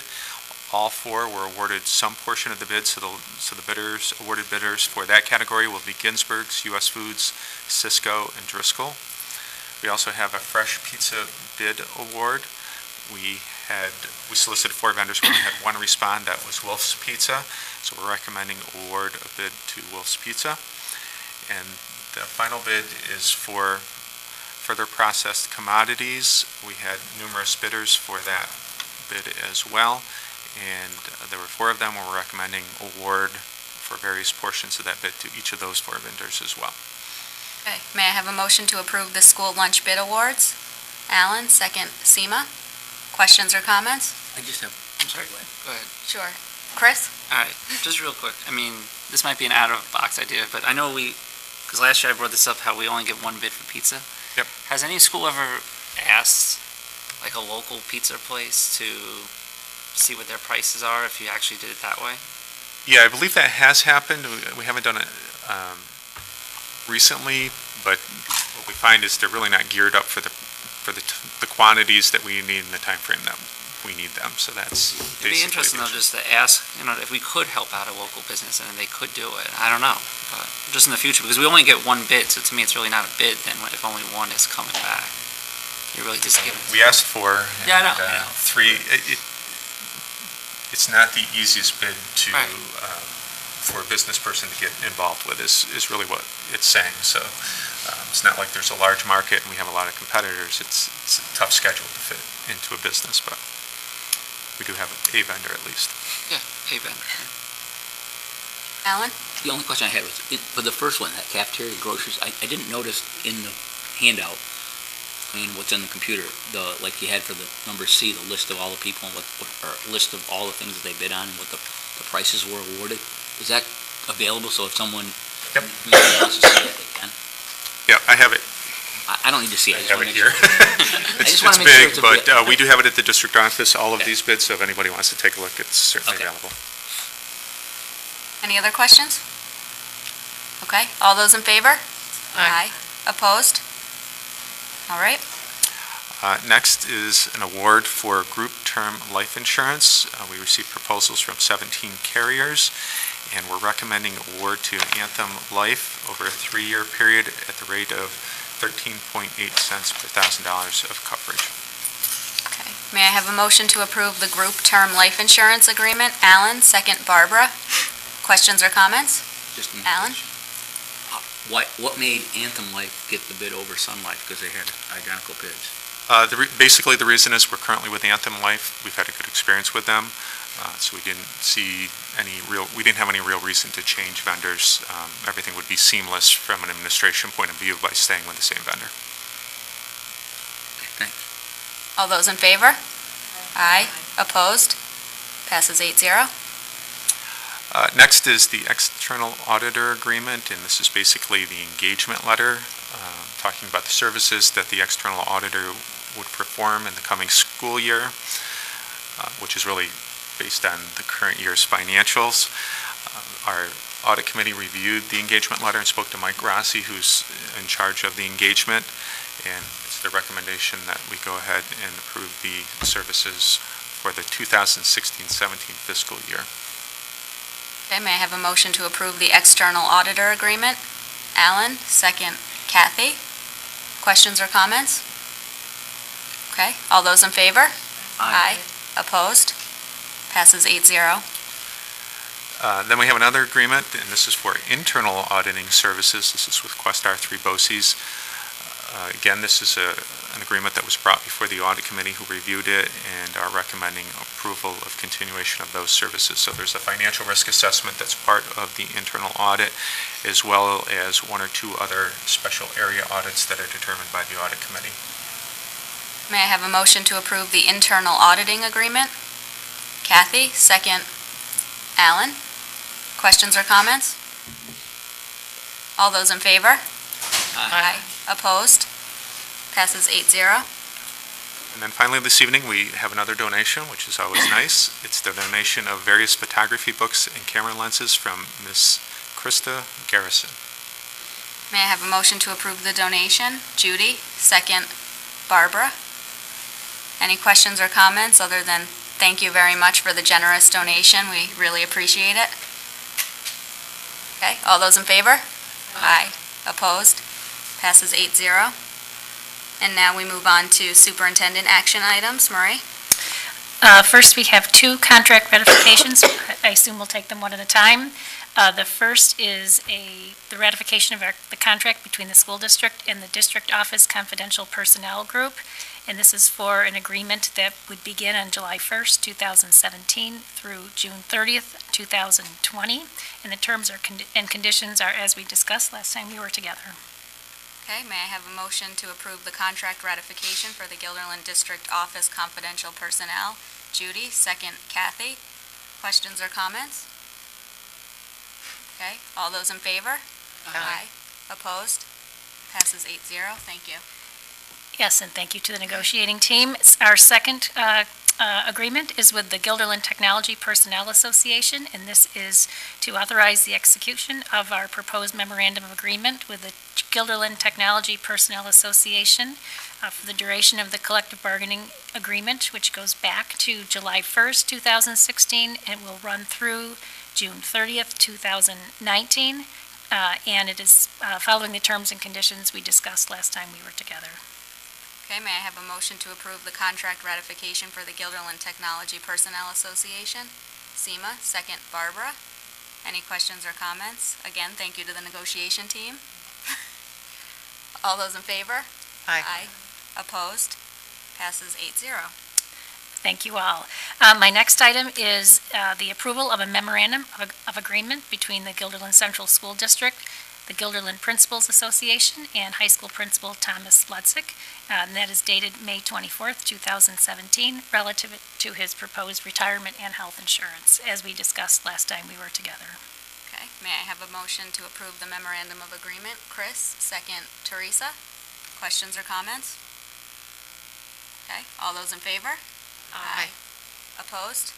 All 4 were awarded some portion of the bid, so the bidders, awarded bidders for that category will be Ginsberg's, U.S. Foods, Cisco, and Driscoll. We also have a fresh pizza bid award. We solicited 4 vendors, we only had 1 respond, that was Wolf's Pizza. So we're recommending award a bid to Wolf's Pizza. And the final bid is for further processed commodities. We had numerous bidders for that bid as well. And there were 4 of them. We're recommending award for various portions of that bid to each of those 4 vendors as well. Okay, may I have a motion to approve the school lunch bid awards? Alan, second Seema. Questions or comments? I just have, I'm sorry, go ahead. Sure. Chris? All right, just real quick. I mean, this might be an out-of-box idea, but I know because last year I brought this up, how we only get 1 bid for pizza. Yep. Has any school ever asked, like, a local pizza place to see what their prices are if you actually did it that way? Yeah, I believe that has happened. We haven't done it recently, but what we find is they're really not geared up for the quantities that we need in the time frame that we need them. So that's It'd be interesting though, just to ask, if we could help out a local business and they could do it. I don't know, but just in the future, because we only get 1 bid, so to me it's really not a bid then if only 1 is coming back. You're really just giving. We asked for Yeah, I know. 3. It's not the easiest bid to for a business person to get involved with is really what it's saying. So it's not like there's a large market and we have a lot of competitors. It's a tough schedule to fit into a business, but we do have a vendor at least. Yeah, a vendor. Alan? the only question I had was, for the first one, that cafeteria groceries, I didn't notice in the handout, what's in the computer, like you had for the number C, the list of all the people, and or list of all the things that they bid on and what the prices were awarded. Is that available, so if someone wants to see it, they can? Yeah, I have it. I don't need to see it. I have it here. It's just wanna make sure big, it's but we do have it at the district office, all of these bids, so if anybody wants to take a look, it's certainly available. Any other questions? Okay, all those in favor? Aye. Opposed? All right. Next is an award for group term life insurance. We received proposals from 17 carriers, and we're recommending award to Anthem Life over a 3-year period at the rate of 13.8 cents per $1,000 of coverage. Okay. May I have a motion to approve the group term life insurance agreement? Alan, second Barbara. Questions or comments? Just one Alan? question. What made Anthem Life get the bid over Sun Life, because they had identical bids? Basically, the reason is we're currently with Anthem Life. We've had a good experience with them, so we didn't have any real reason to change vendors. Everything would be seamless from an administration point of view by staying with the same vendor. Okay, thanks. All those in favor? Aye. Opposed? Passes 8-0. Next is the external auditor agreement, and this is basically the engagement letter talking about the services that the external auditor would perform in the coming school year, which is really based on the current year's financials. Our Audit Committee reviewed the engagement letter and spoke to Mike Rossi, who's in charge of the engagement, and it's the recommendation that we go ahead and approve the services for the 2016-17 fiscal year. Okay, may I have a motion to approve the external auditor agreement? Alan, second Kathy. Questions or comments? Okay, all those in favor? Aye. Opposed? Passes 8-0. Then we have another agreement, and this is for internal auditing services. This is with Questar 3 BOCES. Again, this is an agreement that was brought before the Audit Committee, who reviewed it and are recommending approval of continuation of those services. So there's a financial risk assessment that's part of the internal audit, as well as one or two other special area audits that are determined by the Audit Committee. May I have a motion to approve the internal auditing agreement? Kathy, second Alan. Questions or comments? All those in favor? Aye. Opposed? Passes 8-0. And then finally this evening, we have another donation, which is always nice. It's the donation of various photography books and camera lenses from Miss Krista Garrison. May I have a motion to approve the donation? Judy, second Barbara. Any questions or comments other than thank you very much for the generous donation? We really appreciate it. Okay, all those in favor? Aye. Opposed? Passes 8-0. And now we move on to superintendent action items. Marie? First, we have two contract ratifications. I assume we'll take them one at a time. The first is the ratification of the contract between the school district and the district office confidential personnel group. And this is for an agreement that would begin on July 1st, 2017 through June 30th, 2020. And the terms and conditions are as we discussed last time we were together. Okay, may I have a motion to approve the contract ratification for the Guilderland District Office confidential personnel? Judy, second Kathy. Questions or comments? Okay, all those in favor? Aye. Opposed? Passes 8-0. Thank you. Yes, and thank you to the negotiating team. Our second agreement is with the Guilderland Technology Personnel Association, and this is to authorize the execution of our proposed memorandum of agreement with the Guilderland Technology Personnel Association for the duration of the collective bargaining agreement, which goes back to July 1st, 2016, and will run through June 30th, 2019, and it is following the terms and conditions we discussed last time we were together. Okay, may I have a motion to approve the contract ratification for the Guilderland Technology Personnel Association? Seema, second Barbara. Any questions or comments? Again, thank you to the negotiation team. All those in favor? Aye. Opposed? Passes 8-0. Thank you all. My next item is the approval of a memorandum of agreement between the Guilderland Central School District, the Guilderland Principals Association, and High School Principal Thomas Ludzik, and that is dated May 24th, 2017, relative to his proposed retirement and health insurance, as we discussed last time we were together. Okay, may I have a motion to approve the memorandum of agreement? Chris, second Teresa. Questions or comments? Okay, all those in favor? Aye. Opposed?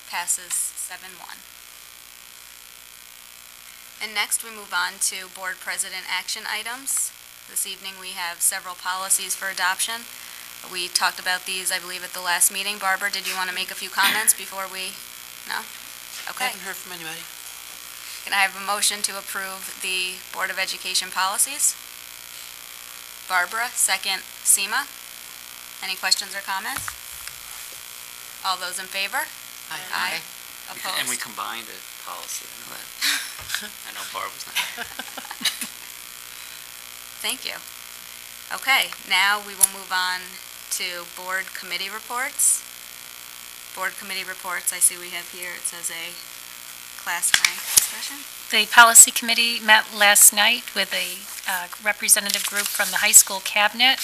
Passes 7-1. And next, we move on to board president action items. This evening, we have several policies for adoption. We talked about these, I believe, at the last meeting. Barbara, did you want to make a few comments before we, no? Okay. Haven't heard from anybody. Can I have a motion to approve the Board of Education policies? Barbara, second Seema. Any questions or comments? All those in favor? Aye. Opposed? And we combined a policy, I know that. I know Barb was not. Thank you. Okay, now we will move on to board committee reports. Board committee reports, I see we have here, it says a class rank discussion. The policy committee met last night with a representative group from the high school cabinet,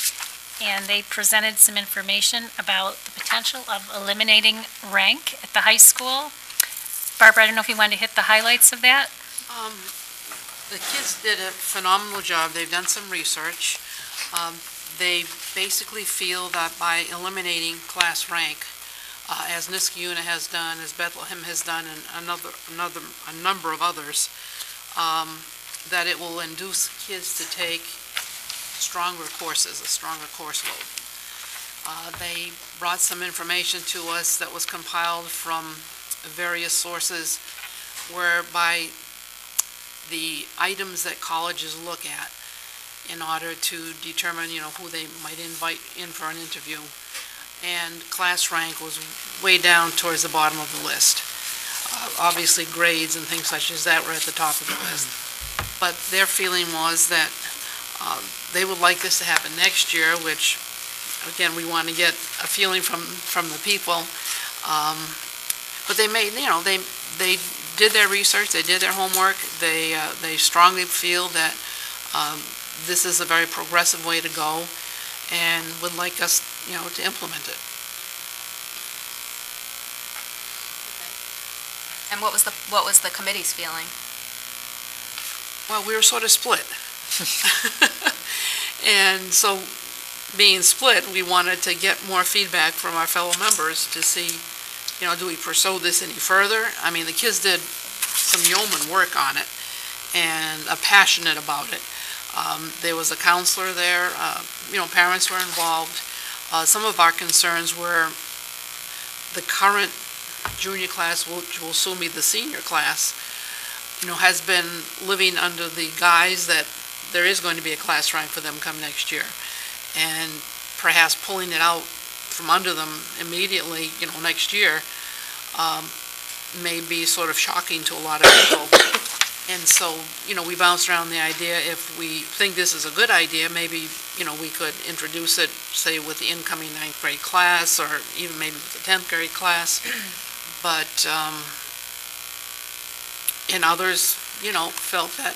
and they presented some information about the potential of eliminating rank at the high school. Barbara, I don't know if you wanted to hit the highlights of that? The kids did a phenomenal job. They've done some research. They basically feel that by eliminating class rank, as Niskayuna has done, as Bethlehem has done, and a number of others, that it will induce kids to take stronger courses, a stronger course load. They brought some information to us that was compiled from various sources whereby the items that colleges look at in order to determine, who they might invite in for an interview. And class rank was way down towards the bottom of the list. Obviously, grades and things such as that were at the top of the list. But their feeling was that they would like this to happen next year, which, again, we want to get a feeling from the people. But they made, they did their research, they did their homework, they strongly feel that this is a very progressive way to go and would like us, to implement it. And what was the committee's feeling? Well, we were sort of split. And so, being split, we wanted to get more feedback from our fellow members to see, do we pursue this any further? I mean, the kids did some yeoman work on it and are passionate about it. There was a counselor there, parents were involved. Some of our concerns were the current junior class, which will soon be the senior class, has been living under the guise that there is going to be a class rank for them come next year. And perhaps pulling it out from under them immediately, next year, may be sort of shocking to a lot of people. And so, we bounced around the idea, if we think this is a good idea, maybe, we could introduce it, say, with the incoming 9th grade class, or even maybe with the 10th grade class. But, and others, felt that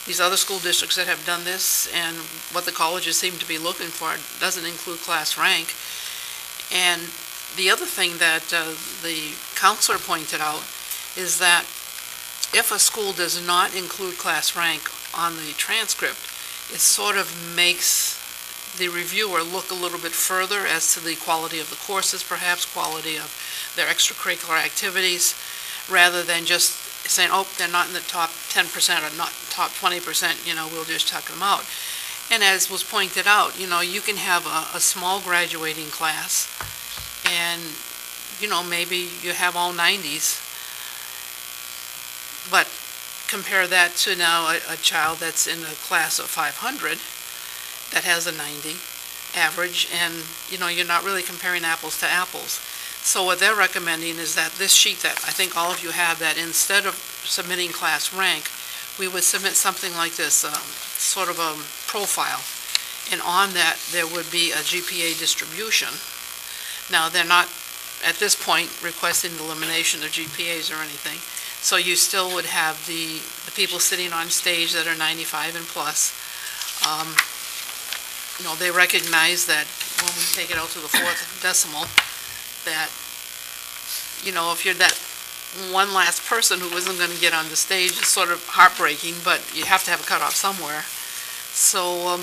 these other school districts that have done this and what the colleges seem to be looking for doesn't include class rank. And the other thing that the counselor pointed out is that if a school does not include class rank on the transcript, it sort of makes the reviewer look a little bit further as to the quality of the courses, perhaps quality of their extracurricular activities, rather than just saying, oh, they're not in the top 10% or not top 20%, we'll just tuck them out. And as was pointed out, you can have a small graduating class and, maybe you have all 90s. But compare that to now a child that's in a class of 500 that has a 90 average, and, you're not really comparing apples to apples. So what they're recommending is that this sheet that I think all of you have, that instead of submitting class rank, we would submit something like this, sort of a profile. And on that, there would be a GPA distribution. Now, they're not, at this point, requesting the elimination of GPAs or anything. So you still would have the people sitting on stage that are 95 and plus. They recognize that when we take it out to the 4th decimal, that, if you're that one last person who isn't going to get on the stage, it's sort of heartbreaking, but you have to have a cutoff somewhere. So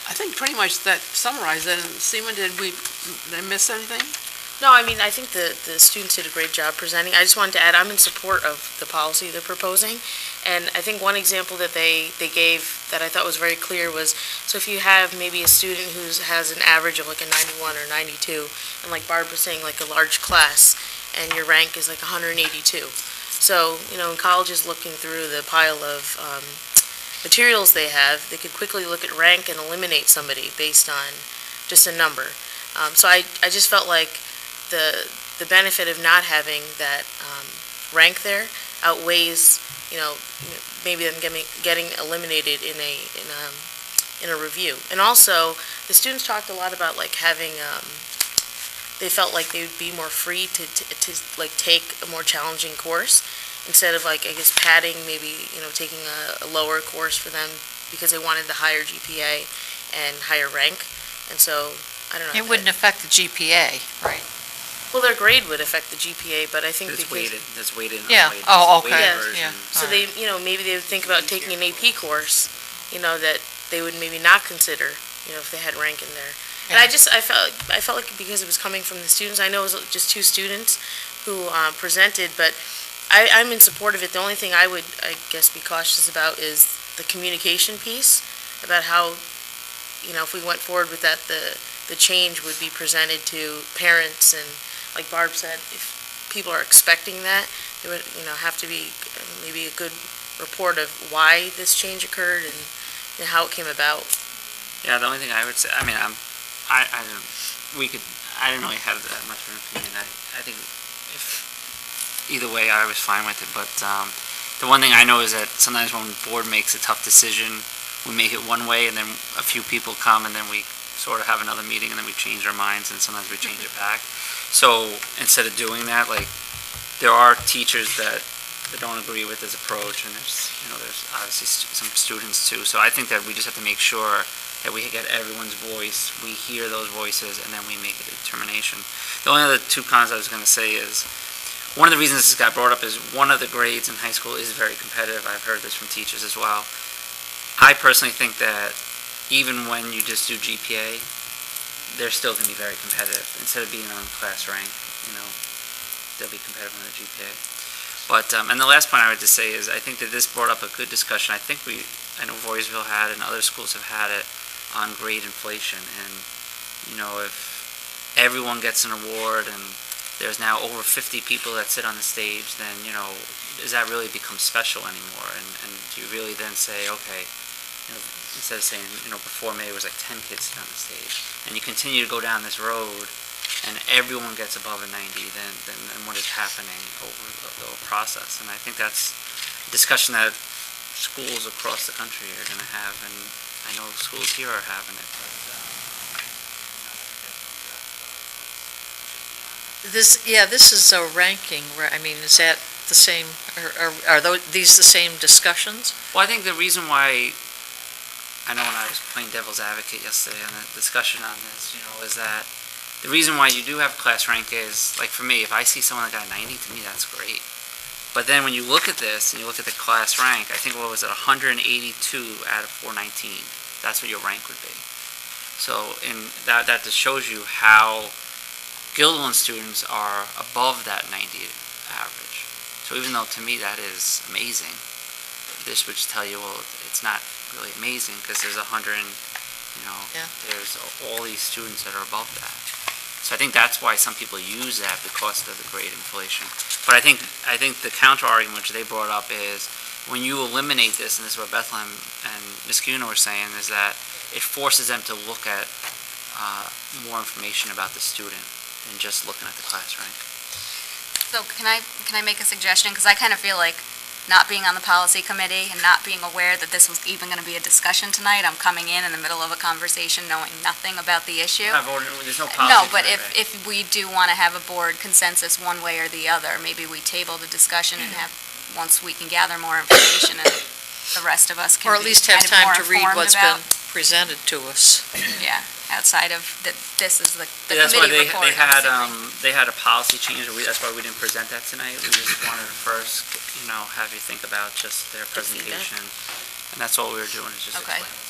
I think pretty much that summarized it. And Seema, did I miss anything? No, I mean, I think the students did a great job presenting. I just wanted to add, I'm in support of the policy they're proposing. And I think one example that they gave that I thought was very clear was, so if you have maybe a student who has an average of like a 91 or 92, and like Barb was saying, like a large class, and your rank is like 182. So, in colleges looking through the pile of materials they have, they could quickly look at rank and eliminate somebody based on just a number. So I just felt like the benefit of not having that rank there outweighs, maybe them getting eliminated in a review. And also, the students talked a lot about like having, they felt like they would be more free to like take a more challenging course instead of like, I guess, padding, maybe, taking a lower course for them because they wanted the higher GPA and higher rank. And so, I don't know. It wouldn't affect the GPA, right? Well, their grade would affect the GPA, but I think It's weighted, that's weighted. Yeah. unweighted. Oh, It's a weighted okay. version. Yeah. So they, maybe they would think about taking an AP course, that they would maybe not consider, if they had rank in there. And I felt like because it was coming from the students, I know it was just two students who presented, but I'm in support of it. The only thing I would, I guess, be cautious about is the communication piece, about how, if we went forward with that, the change would be presented to parents, and like Barb said, if people are expecting that, there would, have to be maybe a good report of why this change occurred and how it came about. Yeah, the only thing I would say, I mean, I didn't really have that much of an opinion. I think if, either way, I was fine with it, but, the one thing I know is that sometimes when the board makes a tough decision, we make it one way, and then a few people come, and then we sort of have another meeting, and then we change our minds, and sometimes we change it back. So, instead of doing that, like, there are teachers that don't agree with this approach, and there's obviously some students too, so I think that we just have to make sure that we get everyone's voice, we hear those voices, and then we make a determination. The only other two comments I was going to say is, one of the reasons this got brought up is one of the grades in high school is very competitive. I've heard this from teachers as well. I personally think that even when you just do GPA, they're still going to be very competitive. Instead of being on class rank, they'll be competitive on the GPA. But, and the last point I would just say is, I think that this brought up a good discussion. I know Voorheesville had it and other schools have had it on grade inflation. And, if everyone gets an award and there's now over 50 people that sit on the stage, then, does that really become special anymore? And do you really then say, okay, instead of saying, before maybe it was like 10 kids sit on the stage, and you continue to go down this road, and everyone gets above a 90, then what is happening over the whole process? And I think that's a discussion that schools across the country are going to have, and I know schools here are having it. This is a ranking, I mean, is that the same, are these the same discussions? Well, I think the reason why, I know when I was playing devil's advocate yesterday on the discussion on this, is that the reason why you do have class rank is, like for me, if I see someone that got a 90, to me that's great. But then when you look at this, and you look at the class rank, I think, what was it, 182 out of 419. That's what your rank would be. So, that just shows you how Guilderland students are above that 90 average. So even though to me that is amazing, this would tell you, well, it's not really amazing because there's 100, there's all these students that are above that. So I think that's why some people use that, because of the grade inflation. But I think the counter argument which they brought up is, when you eliminate this, and this is what Bethlehem and Ms. Cuna were saying, is that it forces them to look at more information about the student than just looking at the class rank. So can I make a suggestion? Because I kind of feel like, not being on the policy committee and not being aware that this was even going to be a discussion tonight, I'm coming in the middle of a conversation knowing nothing about the issue. There's no policy. No, but if we do want to have a board consensus one way or the other, maybe we table the discussion and have, once we can gather more information, and the rest of us can Or at least have kind of time more to read informed what's about. been presented to us. Yeah, outside of that, this is the That's why committee report. they had a policy change. That's why we didn't present that tonight. We just wanted to first, have you think about just their presentation, and that's all we were doing, is just Okay. explaining.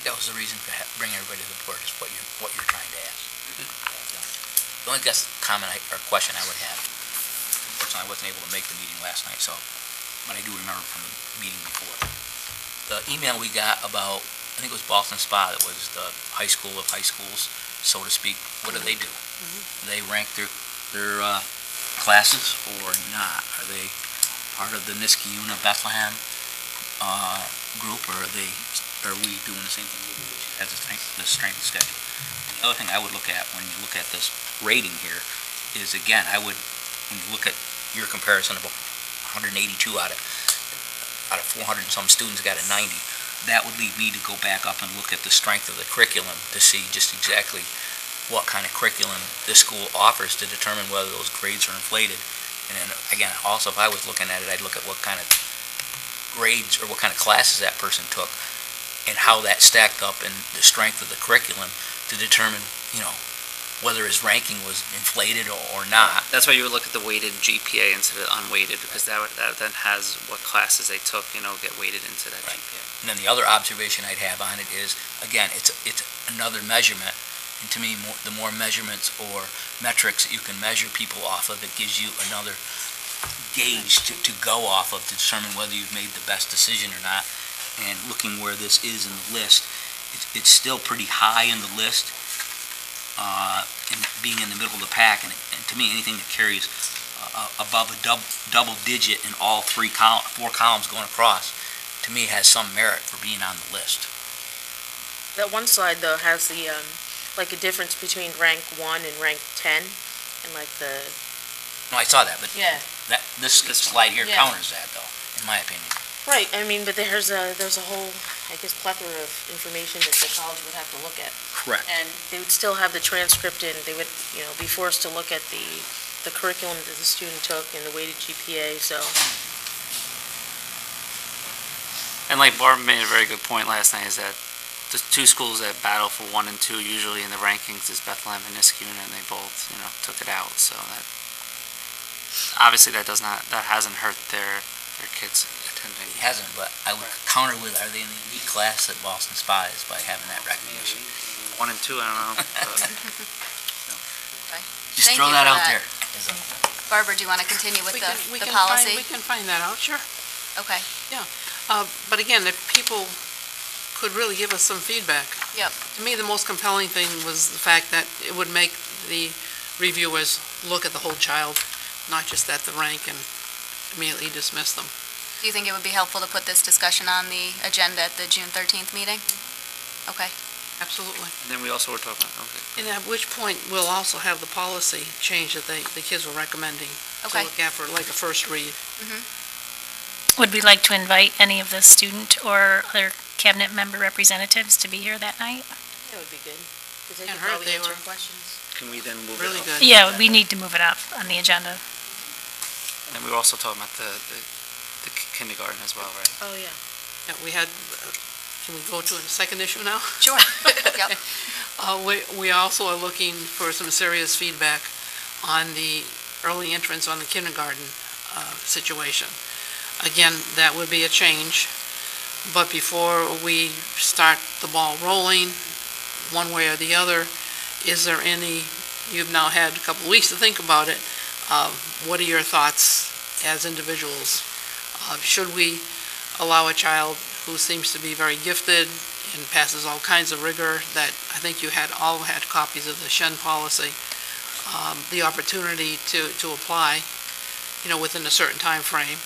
That was the reason for bringing everybody to the board, is what you're trying to ask. The only comment or question I would have, unfortunately, I wasn't able to make the meeting last night, but I do remember from the meeting before. The email we got about, I think it was Boston Spa, that was the high school of high schools, so to speak. What do? Do they rank their classes or not? Are they part of the Niskayuna Bethlehem group, or are we doing the same thing we do, which has the strength schedule? And the other thing I would look at when you look at this rating here is, again, when you look at your comparison of 182 out of 400 and some students got a 90, that would lead me to go back up and look at the strength of the curriculum to see just exactly what kind of curriculum this school offers to determine whether those grades are inflated. And then, again, also, if I was looking at it, I'd look at what kind of grades or what kind of classes that person took and how that stacked up in the strength of the curriculum to determine, whether his ranking was inflated or not. That's why you would look at the weighted GPA instead of unweighted, because that then has what classes they took, get weighted into that GPA. And then the other observation I'd have on it is, again, it's another measurement, And to me, the more measurements or metrics that you can measure people off of, it gives you another gauge to go off of to determine whether you've made the best decision or not. And looking where this is in the list, it's still pretty high in the list, and being in the middle of the pack. And to me, anything that carries above a double digit in all four columns going across, to me, has some merit for being on the list. That one slide, though, has the, like a difference between rank 1 and rank 10, and like the... No, I saw that, but Yeah. this slide here Yeah. counters that, though, in my opinion. Right, I mean, but there's a whole, I guess, plethora of information that the college would have to look at. Correct. And they would still have the transcript in, they would, be forced to look at the curriculum that the student took and the weighted GPA, so... And like Barb made a very good point last night, is that the two schools that battle for 1 and 2 usually in the rankings is Bethlehem and Niskayuna, and they both, took it out, so that, obviously that hasn't hurt their kids attending. It hasn't, but I would counter with, are they in the elite class at Boston Spa is by having that recognition? 1 and 2, I don't know. Just Thank throw you that for out that. there. Barbara, do you want to continue with the We policy? can find that out, sure. Okay. But again, if people could really give us some feedback. Yep. To me, the most compelling thing was the fact that it would make the reviewers look at the whole child, not just at the rank, and immediately dismiss them. Do you think it would be helpful to put this discussion on the agenda at the June 13th meeting? Okay. Absolutely. And then we also were talking about, okay. And at which point, we'll also have the policy change that the kids were recommending to Okay. look at for like a first read. Would we like to invite any of the student or other cabinet member representatives to be here that night? That would be good, because they Can't could hurt, probably they answer were- questions. Can we then move it Really up? good. Yeah, we need to move it up on the agenda. And then we were also talking about the kindergarten as well, right? Oh, yeah. Yeah, we had, can we go to the second issue now? Sure. Yep. We also are looking for some serious feedback on the early entrance on the kindergarten situation. Again, that would be a change, but before we start the ball rolling, one way or the other, is there any, you've now had a couple of weeks to think about it, what are your thoughts as individuals? Should we allow a child who seems to be very gifted and passes all kinds of rigor, that I think you all had copies of the Shen policy, the opportunity to apply, within a certain time frame,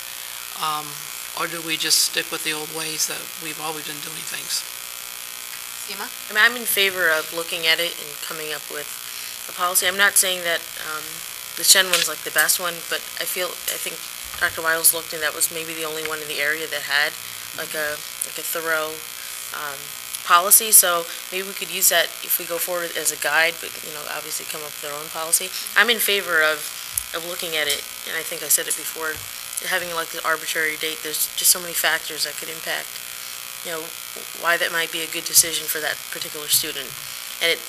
or do we just stick with the old ways that we've always been doing things? Seema? I mean, I'm in favor of looking at it and coming up with a policy. I'm not saying that the Shen one's like the best one, but I think Dr. Wiles looked and that was maybe the only one in the area that had like a thorough policy, so maybe we could use that if we go forward as a guide, but, obviously come up with our own policy. I'm in favor of looking at it, and I think I said it before, having like the arbitrary date, there's just so many factors that could impact, why that might be a good decision for that particular student. And it,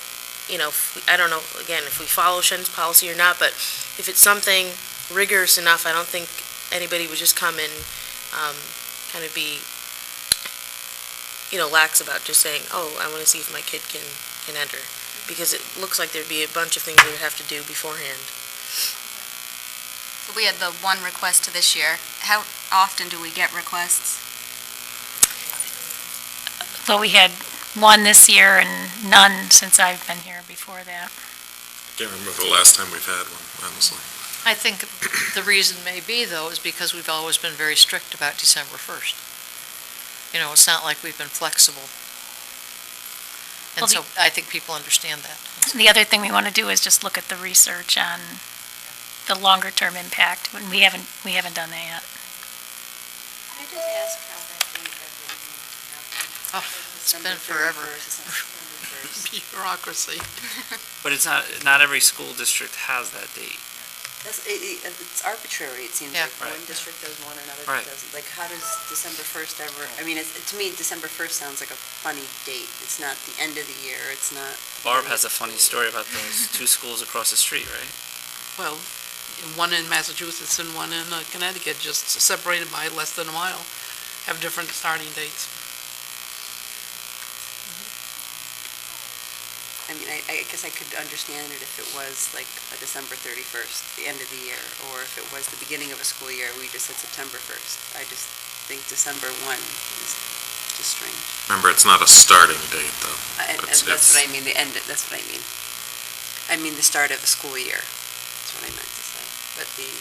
I don't know, again, if we follow Shen's policy or not, but if it's something rigorous enough, I don't think anybody would just come and kind of be, lax about just saying, oh, I want to see if my kid can enter. Because it looks like there'd be a bunch of things they would have to do beforehand. So we had the one request to this year. How often do we get requests? Well, we had one this year and none since I've been here before that. Can't remember the last time we've had one, honestly. I think the reason may be, though, is because we've always been very strict about December 1st. It's not like we've been flexible. And Well, so I think people understand that. The other thing we want to do is just look at the research on the longer-term impact, when we haven't done that yet. Can I just ask how that date ever Oh, it's been forever. Bureaucracy. But it's not every school district has that date. It's arbitrary, it seems Yeah. like one Right. district does one, another Right. doesn't. Like, how does December 1st ever, I mean, to me, December 1st sounds like a funny date. It's not the end of the year, it's not... Barb has a funny story about those two schools across the street, right? Well, one in Massachusetts and one in Connecticut, just separated by less than a mile, have different starting dates. I mean, I I guess I could understand it if it was like a December 31st, the end of the year, or if it was the beginning of a school year, we just said September 1st. I just think December 1 is just strange. Remember, it's not a starting date, though. And It's- that's what it's- I mean, the end, that's what I mean. I mean the start of a school year, that's what I meant to say. But the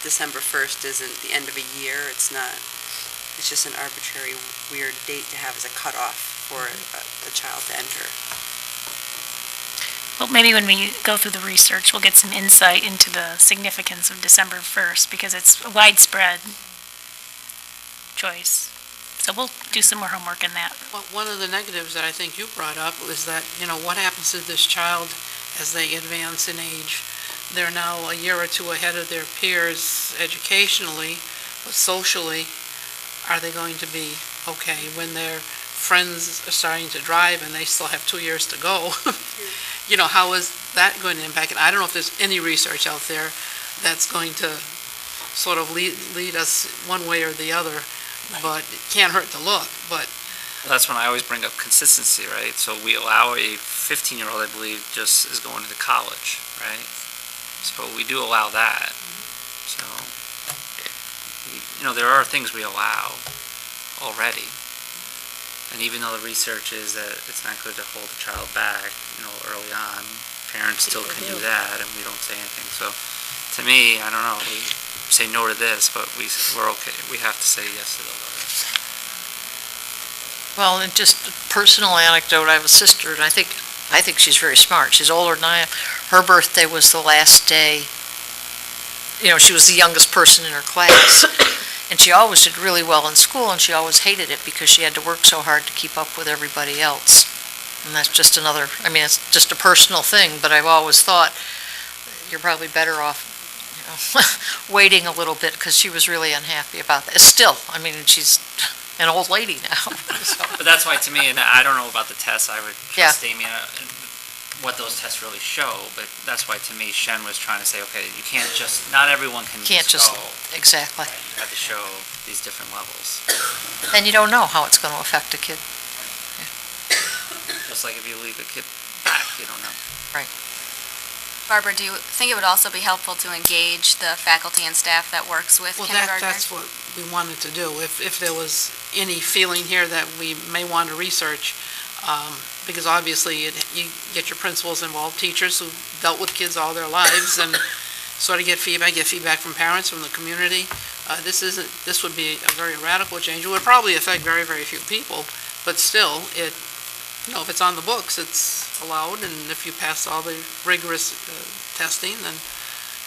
December 1st isn't the end of a year, it's not, it's just an arbitrary, weird date to have as a cutoff for a child to enter. Well, maybe when we go through the research, we'll get some insight into the significance of December 1st, because it's a widespread choice. So we'll do some more homework in that. Well, one of the negatives that I think you brought up is that, what happens to this child as they advance in age? They're now a year or two ahead of their peers educationally, but socially, are they going to be okay when their friends are starting to drive and they still have 2 years to go? How is that going to impact it? I don't know if there's any research out there that's going to sort of lead us one way or the other, but it can't hurt to look, but That's when I always bring up consistency, right? So we allow a 15-year-old, I believe, just is going to college, right? So we do allow that. So, there are things we allow already. And even though the research is that it's not good to hold a child back, early on, parents still can do that, and we don't say anything. So, to me, I don't know, we say no to this, but we're okay. We have to say yes to those others. Well, and just a personal anecdote, I have a sister, and I think she's very smart. She's older than I am. Her birthday was the last day, she was the youngest person in her class. And she always did really well in school, and she always hated it because she had to work so hard to keep up with everybody else. And that's just it's just a personal thing, but I've always thought you're probably better off, waiting a little bit, because she was really unhappy about that. Still, she's an old lady now. So. But that's why, to me, and I don't know about the tests, I would trust Amy in what those tests really show, but that's why, to me, Shen was trying to say, okay, you can't not everyone can just go. Exactly. You have to show these different levels. And you don't know how it's going to affect a kid. Just like if you leave a kid back, you don't know. Right. Barbara, do you think it would also be helpful to engage the faculty and staff that works with kindergartners? That's what we wanted to do. If there was any feeling here that we may want to research, because obviously you get your principals involved, teachers who dealt with kids all their lives, and sort of get feedback from parents, from the community. This would be a very radical change. It would probably affect very, very few people, but still, if it's on the books, it's allowed, and if you pass all the rigorous testing, then,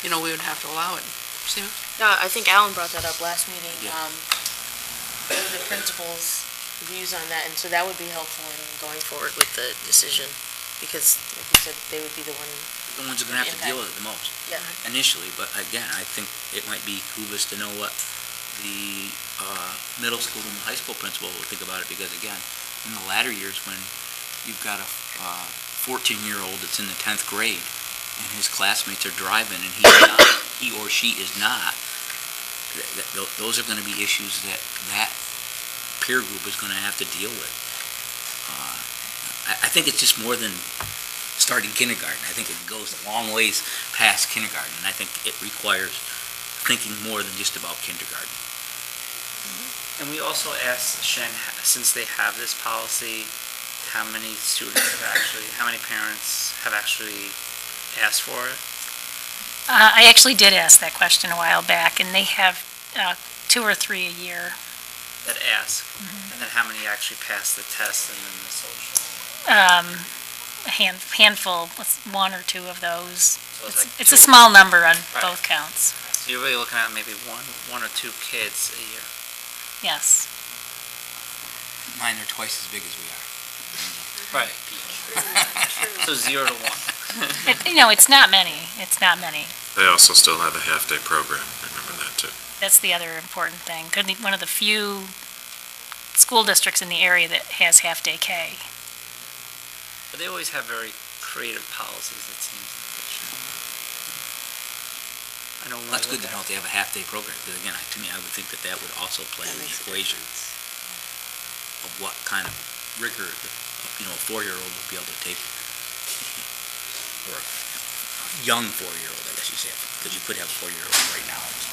we would have to allow it. Stephen? No, I think Alan brought that up last meeting. The principal's views on that, and so that would be helpful in going forward with the decision, because, like you said, they would be the ones who are going to have to deal with it the most initially. But again, I think it might behoove us to know what the middle school and high school principal will think about it, because again, in the latter years when you've got a 14-year-old that's in the 10th grade and his classmates are driving and he or she is not, those are going to be issues that peer group is going to have to deal with. I think it's just more than starting kindergarten. I think it goes a long ways past kindergarten, and I think it requires thinking more than just about kindergarten. And we also asked Shen, since they have this policy, how many parents have actually asked for it? I actually did ask that question a while back, and they have 2 or 3 a year. That ask, and then how many actually pass the test and then the social? A handful, 1 or 2 of those. So it's a small number on both counts. So you're really looking at maybe one or 2 kids a year. Yes. Mine are twice as big as we are. Right. So 0 to 1. It's not many. It's not many. They also still have a half-day program, remember that too. That's the other important thing. Could be one of the few school districts in the area that has half-day K. But they always have very creative policies, it seems. That's good to know they have a half-day program, because again, to me, I would think that would also play in the equation of what kind of rigor, a 4-year-old would be able to take or a young 4-year-old, I guess you say, because you could have a 4-year-old right now. It's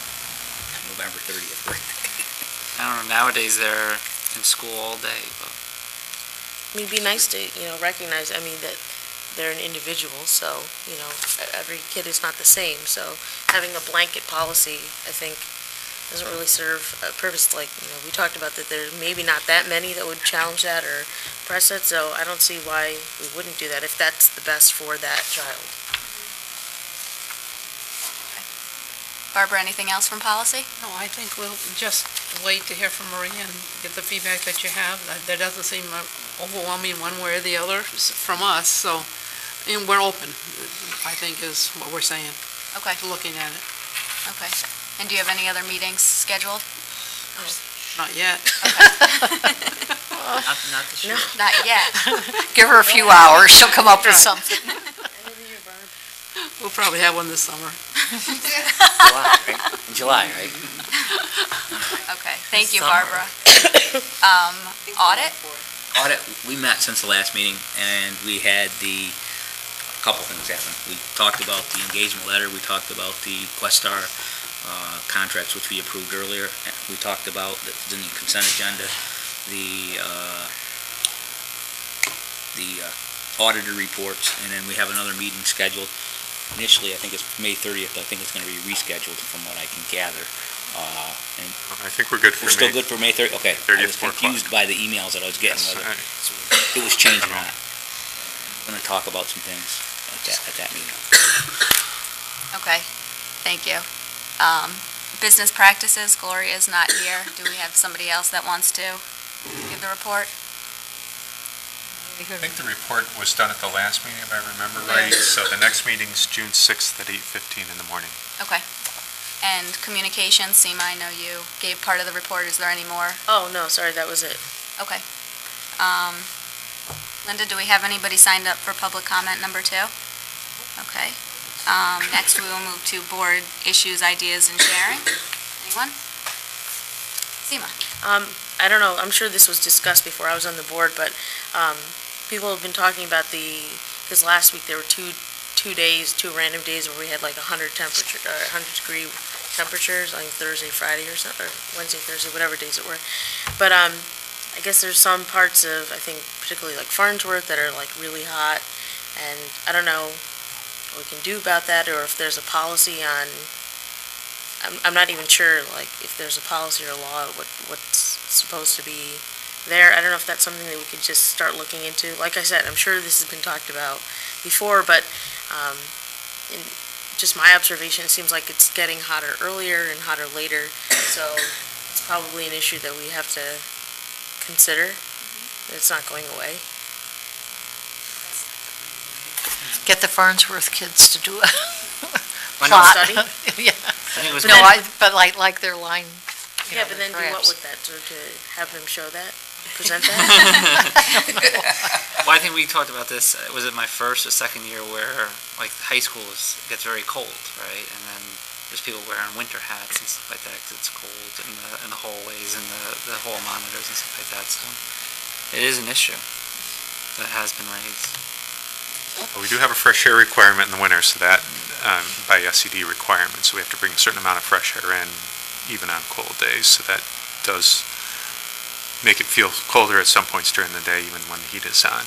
November 30th birthday. I don't know, nowadays they're in school all day, but I mean, it'd be nice to, recognize, that they're an individual, so, every kid is not the same, so having a blanket policy, I think, doesn't really serve a purpose. Like, we talked about that there's maybe not that many that would challenge that or press it, so I don't see why we wouldn't do that if that's the best for that child. Barbara, anything else from policy? No, I think we'll just wait to hear from Maria and get the feedback that you have. That doesn't seem overwhelming one way or the other from us, so, and we're open, I think is what we're saying, Okay, looking at it. okay. And do you have any other meetings scheduled? Not yet. not this year. Not yet. Give her a few hours, she'll come up with something. We'll probably have one this summer. July, right? In July, right? Okay, thank you, Summer. Barbara. Audit? Audit, we met since the last meeting, and we had a couple things happen. We talked about the engagement letter, we talked about the Questar contracts, which we approved earlier. We talked about, the new consent agenda, the auditor reports, and then we have another meeting scheduled. Initially, I think it's May 30th. I think it's going to be rescheduled from what I can gather. And I think we're good for we're still May good for May 30th? Okay. 30th, I was 4 o'clock. confused by the emails that I was getting, Yes, whether I- it was changing or not. We're going to talk about some things at that meeting. Okay, thank you. Business practices, Gloria's not here. Do we have somebody else that wants to give the report? I think the report was done at the last meeting, if I remember right. So the next meeting's June 6th at 8:15 in the morning. Okay. And communications, Seema, I know you gave part of the report. Is there any more? Oh, no, sorry, that was it. Okay. Linda, do we have anybody signed up for public comment number 2? Okay. Next, we will move to board issues, ideas, and sharing. Anyone? Seema? I don't know, I'm sure this was discussed before I was on the board, but people have been talking about because last week there were two random days where we had like 100 degree temperatures, like Thursday, Friday or something, or Wednesday, Thursday, whatever days it were. But I guess there's some parts of, I think particularly like Farnsworth that are like really hot, and I don't know what we can do about that, or if there's a policy on, I'm not even sure, like, if there's a policy or law, what's supposed to be there. I don't know if that's something that we could just start looking into. Like I said, I'm sure this has been talked about before, but in just my observation, it seems like it's getting hotter earlier and hotter later, so it's probably an issue that we have to consider. It's not going away. Get the Farnsworth kids to do a Why plot. not? Study? Yeah. I think it was No, but like their line. Yeah, but then do what graphs. with that? To have them show that? Present that? Well, I think we talked about this, was it my first or second year where, like, high school gets very cold, right? And then there's people wearing winter hats and stuff like that because it's cold in the hallways and the hall monitors and stuff like that, so it is an issue that has been raised. Well, we do have a fresh air requirement in the winter, so that, by SED requirements, so we have to bring a certain amount of fresh air in, even on cold days, so that does make it feel colder at some points during the day, even when the heat is on.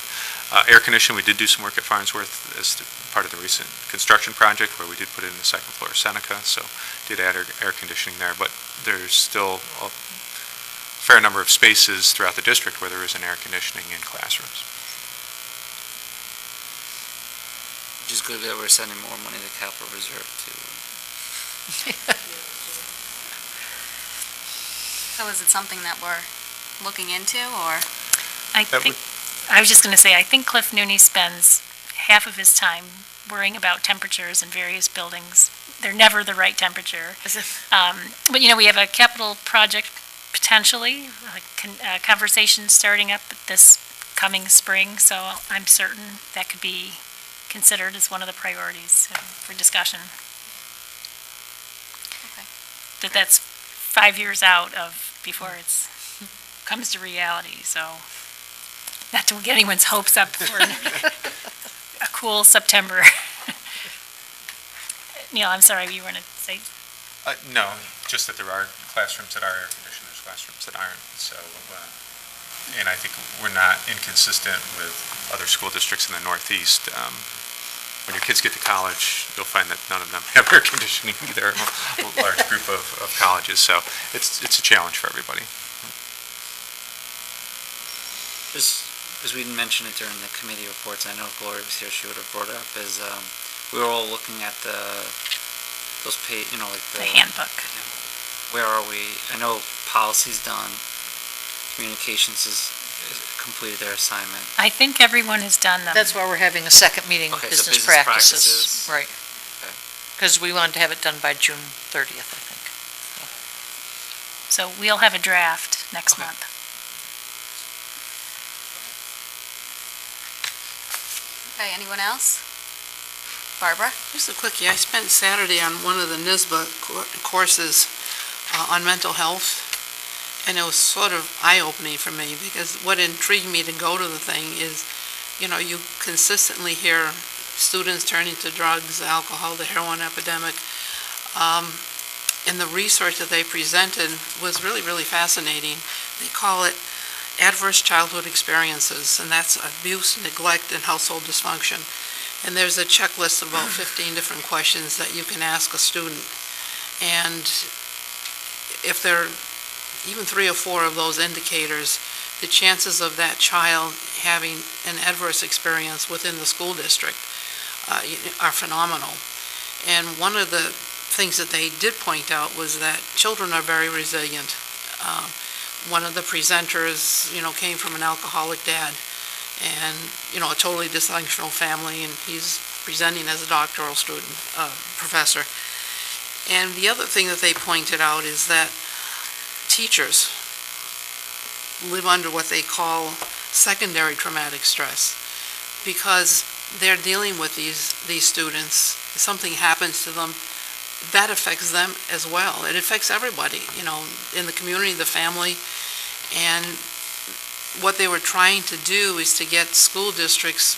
Air conditioning, we did do some work at Farnsworth as part of the recent construction project, where we did put it in the second floor of Seneca, so did add air conditioning there, but there's still a fair number of spaces throughout the district where there isn't air conditioning in classrooms. Which is good that we're sending more money to capital reserve too. So is it something that we're looking into, or? I was just going to say, I think Cliff Nooney spends half of his time worrying about temperatures in various buildings. They're never the right temperature. But, we have a capital project potentially, a conversation starting up this coming spring, so I'm certain that could be considered as one of the priorities for discussion. Okay. That's 5 years out before it's comes to reality, so not to get anyone's hopes up for a cool September. Neil, I'm sorry, you were going to say, No, just that there are classrooms that are air conditioned, there's classrooms that aren't, so, and I think we're not inconsistent with other school districts in the Northeast. When your kids get to college, you'll find that none of them have air conditioning either, a large group of colleges, so it's a challenge for everybody. Just, as we mentioned it during the committee reports, I know if Gloria was here, she would have brought it up, is, we were all looking at those like the handbook. Where are we? I know policy's done, communications is completed their assignment. I think everyone has done them. That's why we're having a second meeting with Okay, so business business practices. practices. Right. Okay. Because we wanted to have it done by June 30th, I think. So we'll have a draft next Okay. month. Okay, anyone else? Barbara? Just a quickie, I spent Saturday on one of the NISBA courses on mental health, and it was sort of eye-opening for me, because what intrigued me to go to the thing is, you consistently hear students turning to drugs, alcohol, the heroin epidemic, and the research that they presented was really, really fascinating. They call it adverse childhood experiences, and that's abuse, neglect, and household dysfunction. And there's a checklist of about 15 different questions that you can ask a student. And if there are even 3 or 4 of those indicators, the chances of that child having an adverse experience within the school district are phenomenal. And one of the things that they did point out was that children are very resilient. One of the presenters, came from an alcoholic dad and, a totally dysfunctional family, and he's presenting as a doctoral student, professor. And the other thing that they pointed out is that teachers live under what they call secondary traumatic stress, because they're dealing with these students. If something happens to them, that affects them as well. It affects everybody, in the community, the family. And what they were trying to do is to get school districts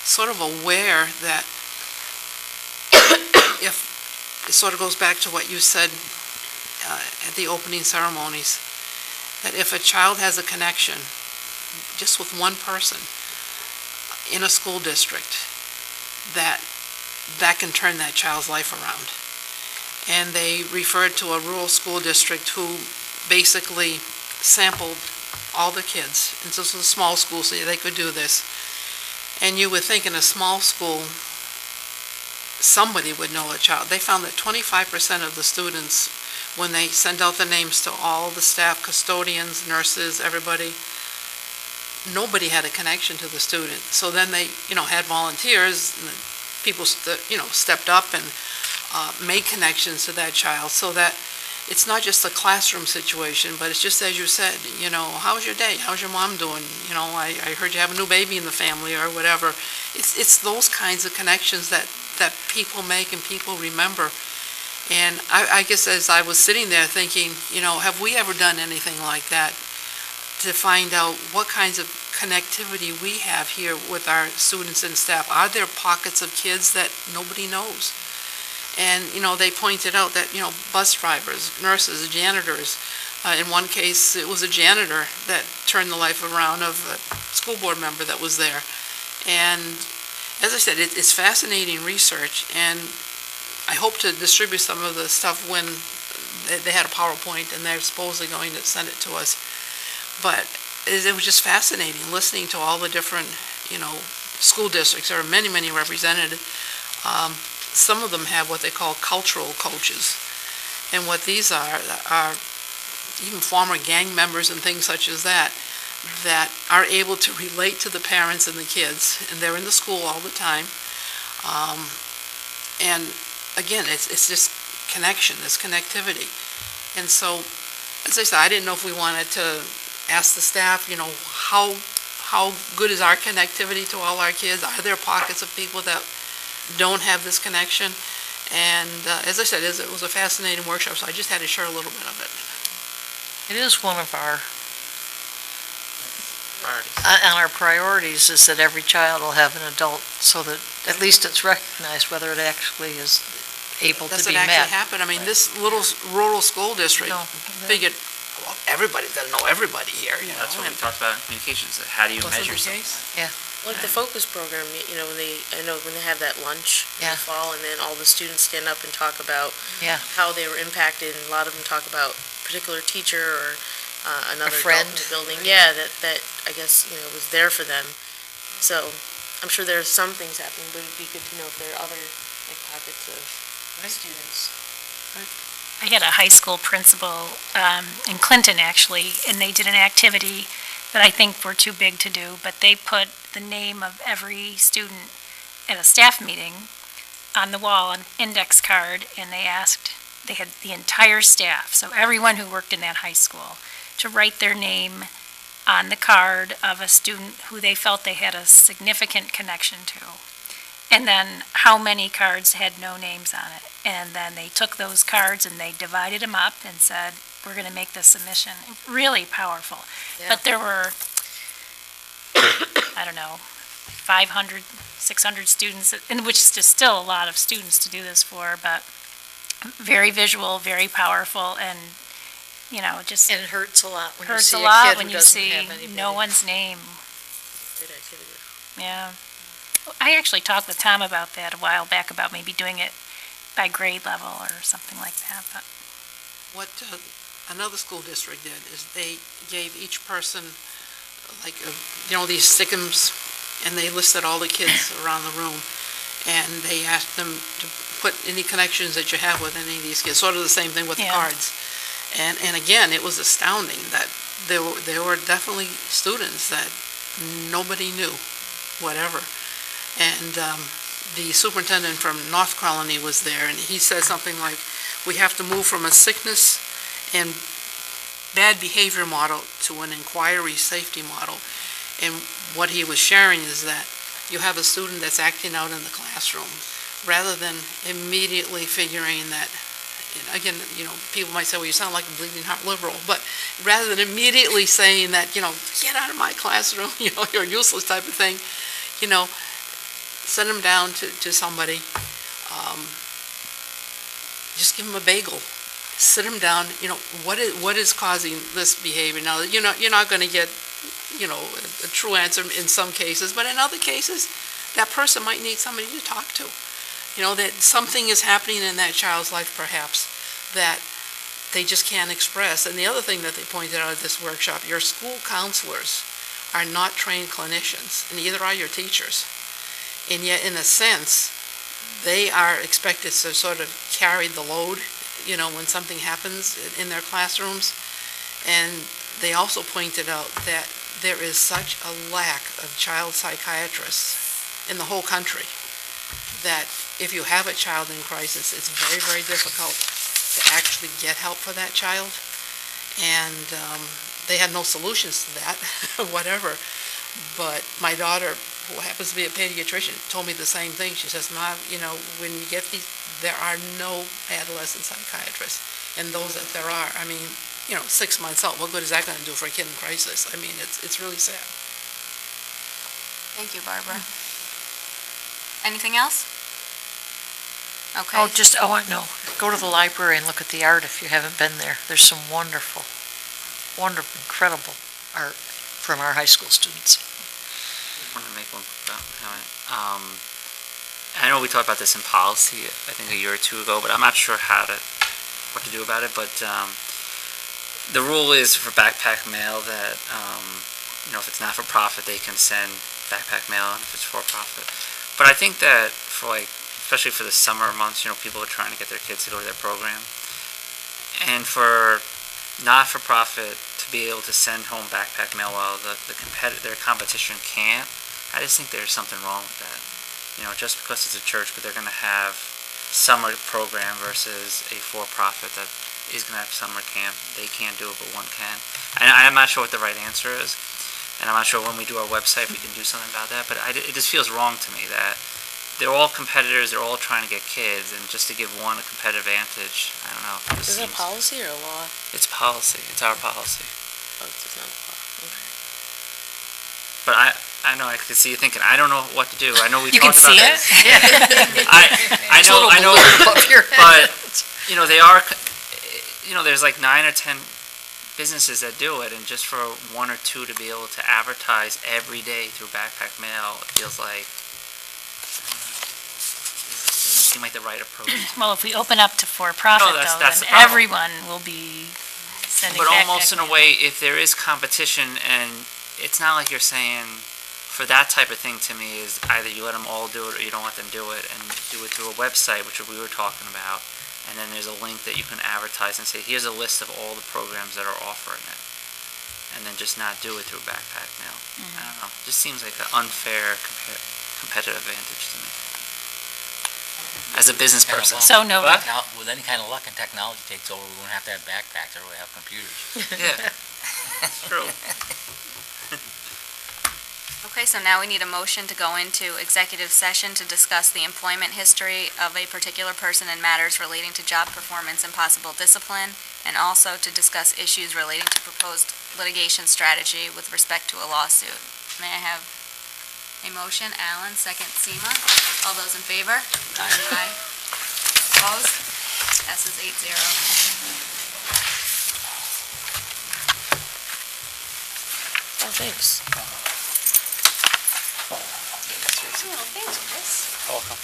sort of aware that if it sort of goes back to what you said at the opening ceremonies, that if a child has a connection just with one person in a school district, that can turn that child's life around. And they referred to a rural school district who basically sampled all the kids. And so this was a small school, so they could do this. And you would think in a small school, somebody would know a child. They found that 25% of the students, when they sent out the names to all the staff, custodians, nurses, everybody, nobody had a connection to the student. So then they, had volunteers, and people, stepped up and made connections to that child, so that it's not just a classroom situation, but it's just as you said, how's your day? How's your mom doing? I heard you have a new baby in the family or whatever. It's those kinds of connections that people make and people remember. And I guess as I was sitting there thinking, have we ever done anything like that to find out what kinds of connectivity we have here with our students and staff? Are there pockets of kids that nobody knows? And, they pointed out that, bus drivers, nurses, janitors, in one case, it was a janitor that turned the life around of a school board member that was there. And as I said, it's fascinating research, and I hope to distribute some of the stuff when they had a PowerPoint and they're supposedly going to send it to us. But it was just fascinating listening to all the different, school districts. There are many, many represented. Some of them have what they call cultural coaches. And what these are even former gang members and things such as that are able to relate to the parents and the kids, and they're in the school all the time. And again, it's just connection, this connectivity. And so, as I said, I didn't know if we wanted to ask the staff, how good is our connectivity to all our kids? Are there pockets of people that don't have this connection? And as I said, it was a fascinating workshop, so I just had to share a little bit of it. It is one of our Priorities. on our priorities is that every child will have an adult, so that at least it's recognized whether it actually is able to Does be it actually met. happen? I mean, this little rural school district No. figured, well, everybody's gonna know everybody here, you know? That's what we and- talked about in communications, that how do you Wasn't measure the something? case? Like the focus program, when they have that lunch in Yeah. the fall, and then all the students stand up and talk about Yeah. how they were impacted, and a lot of them talk about a particular teacher or another adult friend. in the building. Yeah, that I guess, was there for them. So I'm sure there are some things happening, but it'd be good to know if there are other, like, pockets of students. I had a high school principal in Clinton, actually, and they did an activity that I think were too big to do, but they put the name of every student at a staff meeting on the wall, an index card, and they had the entire staff, so everyone who worked in that high school, to write their name on the card of a student who they felt they had a significant connection to. And then how many cards had no names on it. And then they took those cards and they divided them up and said, we're going to make this submission. Really powerful. Yeah. But there were, I don't know, 500, 600 students, and which is still a lot of students to do this for, but very visual, very powerful, and, just And it hurts a lot when you hurts see a a lot kid when who you doesn't see have anybody. no one's name. Great activity. Yeah. I actually talked with Tom about that a while back, about maybe doing it by grade level or something like that, but. What another school district did is they gave each person, like, these stickums, and they listed all the kids around the room, and they asked them to put any connections that you have with any of these kids, sort of the same thing with the Yeah. cards. And again, it was astounding that there were definitely students that nobody knew, whatever. And the superintendent from North Colony was there, and he said something like, we have to move from a sickness and bad behavior model to an inquiry safety model. And what he was sharing is that you have a student that's acting out in the classroom, rather than immediately figuring that, again, people might say, well, you sound like a bleeding heart liberal, but rather than immediately saying that, get out of my classroom, you're useless type of thing, send them down to somebody, just give them a bagel, sit them down, what is causing this behavior? Now, you're not going to get, a true answer in some cases, but in other cases, that person might need somebody to talk to. That something is happening in that child's life perhaps that they just can't express. And the other thing that they pointed out at this workshop, your school counselors are not trained clinicians, and neither are your teachers. And yet, in a sense, they are expected to sort of carry the load, when something happens in their classrooms. And they also pointed out that there is such a lack of child psychiatrists in the whole country that if you have a child in crisis, it's very, very difficult to actually get help for that child. And they had no solutions to that, whatever. But my daughter, who happens to be a pediatrician, told me the same thing. She says, Mom, when you get these, there are no adolescent psychiatrists. And those that there are, 6 months out, what good is that going to do for a kid in crisis? It's really sad. Thank you, Barbara. Anything else? Okay. Go to the library and look at the art if you haven't been there. There's some wonderful, incredible art from our high school students. I want to make one comment. I know we talked about this in policy, I think a year or two ago, but I'm not sure what to do about it. But the rule is for backpack mail that, if it's not for profit, they can send backpack mail, and if it's for profit. But I think that especially for the summer months, people are trying to get their kids to go to their program. And for not-for-profit to be able to send home backpack mail while their competition can't, I just think there's something wrong with that. Just because it's a church, but they're going to have summer program versus a for-profit that is going to have summer camp. They can't do it, but one can. And I'm not sure what the right answer is. And I'm not sure when we do our website we can do something about that. But it just feels wrong to me that they're all competitors, they're all trying to get kids, and just to give one a competitive advantage, I don't know. Is it a policy or a law? It's policy. It's our policy. Oh, it's not a law. Okay. But I know, I could see you thinking, I don't know what to do. I know we You can talked about see this. it? I know, but, they are, there's like 9 or 10 businesses that do it, and just for 1 or 2 to be able to advertise every day through backpack mail, it feels like, doesn't seem like the right approach. Well, if we open up to for-profit, No, though, that's then the problem. everyone will be sending But backpack almost in a mail. way, if there is competition, and it's not like you're saying, for that type of thing to me is either you let them all do it or you don't let them do it, and do it through a website, which we were talking about, and then there's a link that you can advertise and say, here's a list of all the programs that are offering it, and then just not do it through backpack mail. I don't know, just seems like an unfair competitive advantage to me. As a business person. So noted. Now, with any kind of luck and technology takes over, we won't have to have backpacks, everybody will have computers. Yeah, true. Okay, so now we need a motion to go into executive session to discuss the employment history of a particular person and matters relating to job performance and possible discipline, and also to discuss issues relating to proposed litigation strategy with respect to a lawsuit. May I have a motion? Alan, second Seema. All those in favor? Aye. Opposed? Passes 8-0. Oh, thanks. Oh, thanks, Chris. Welcome.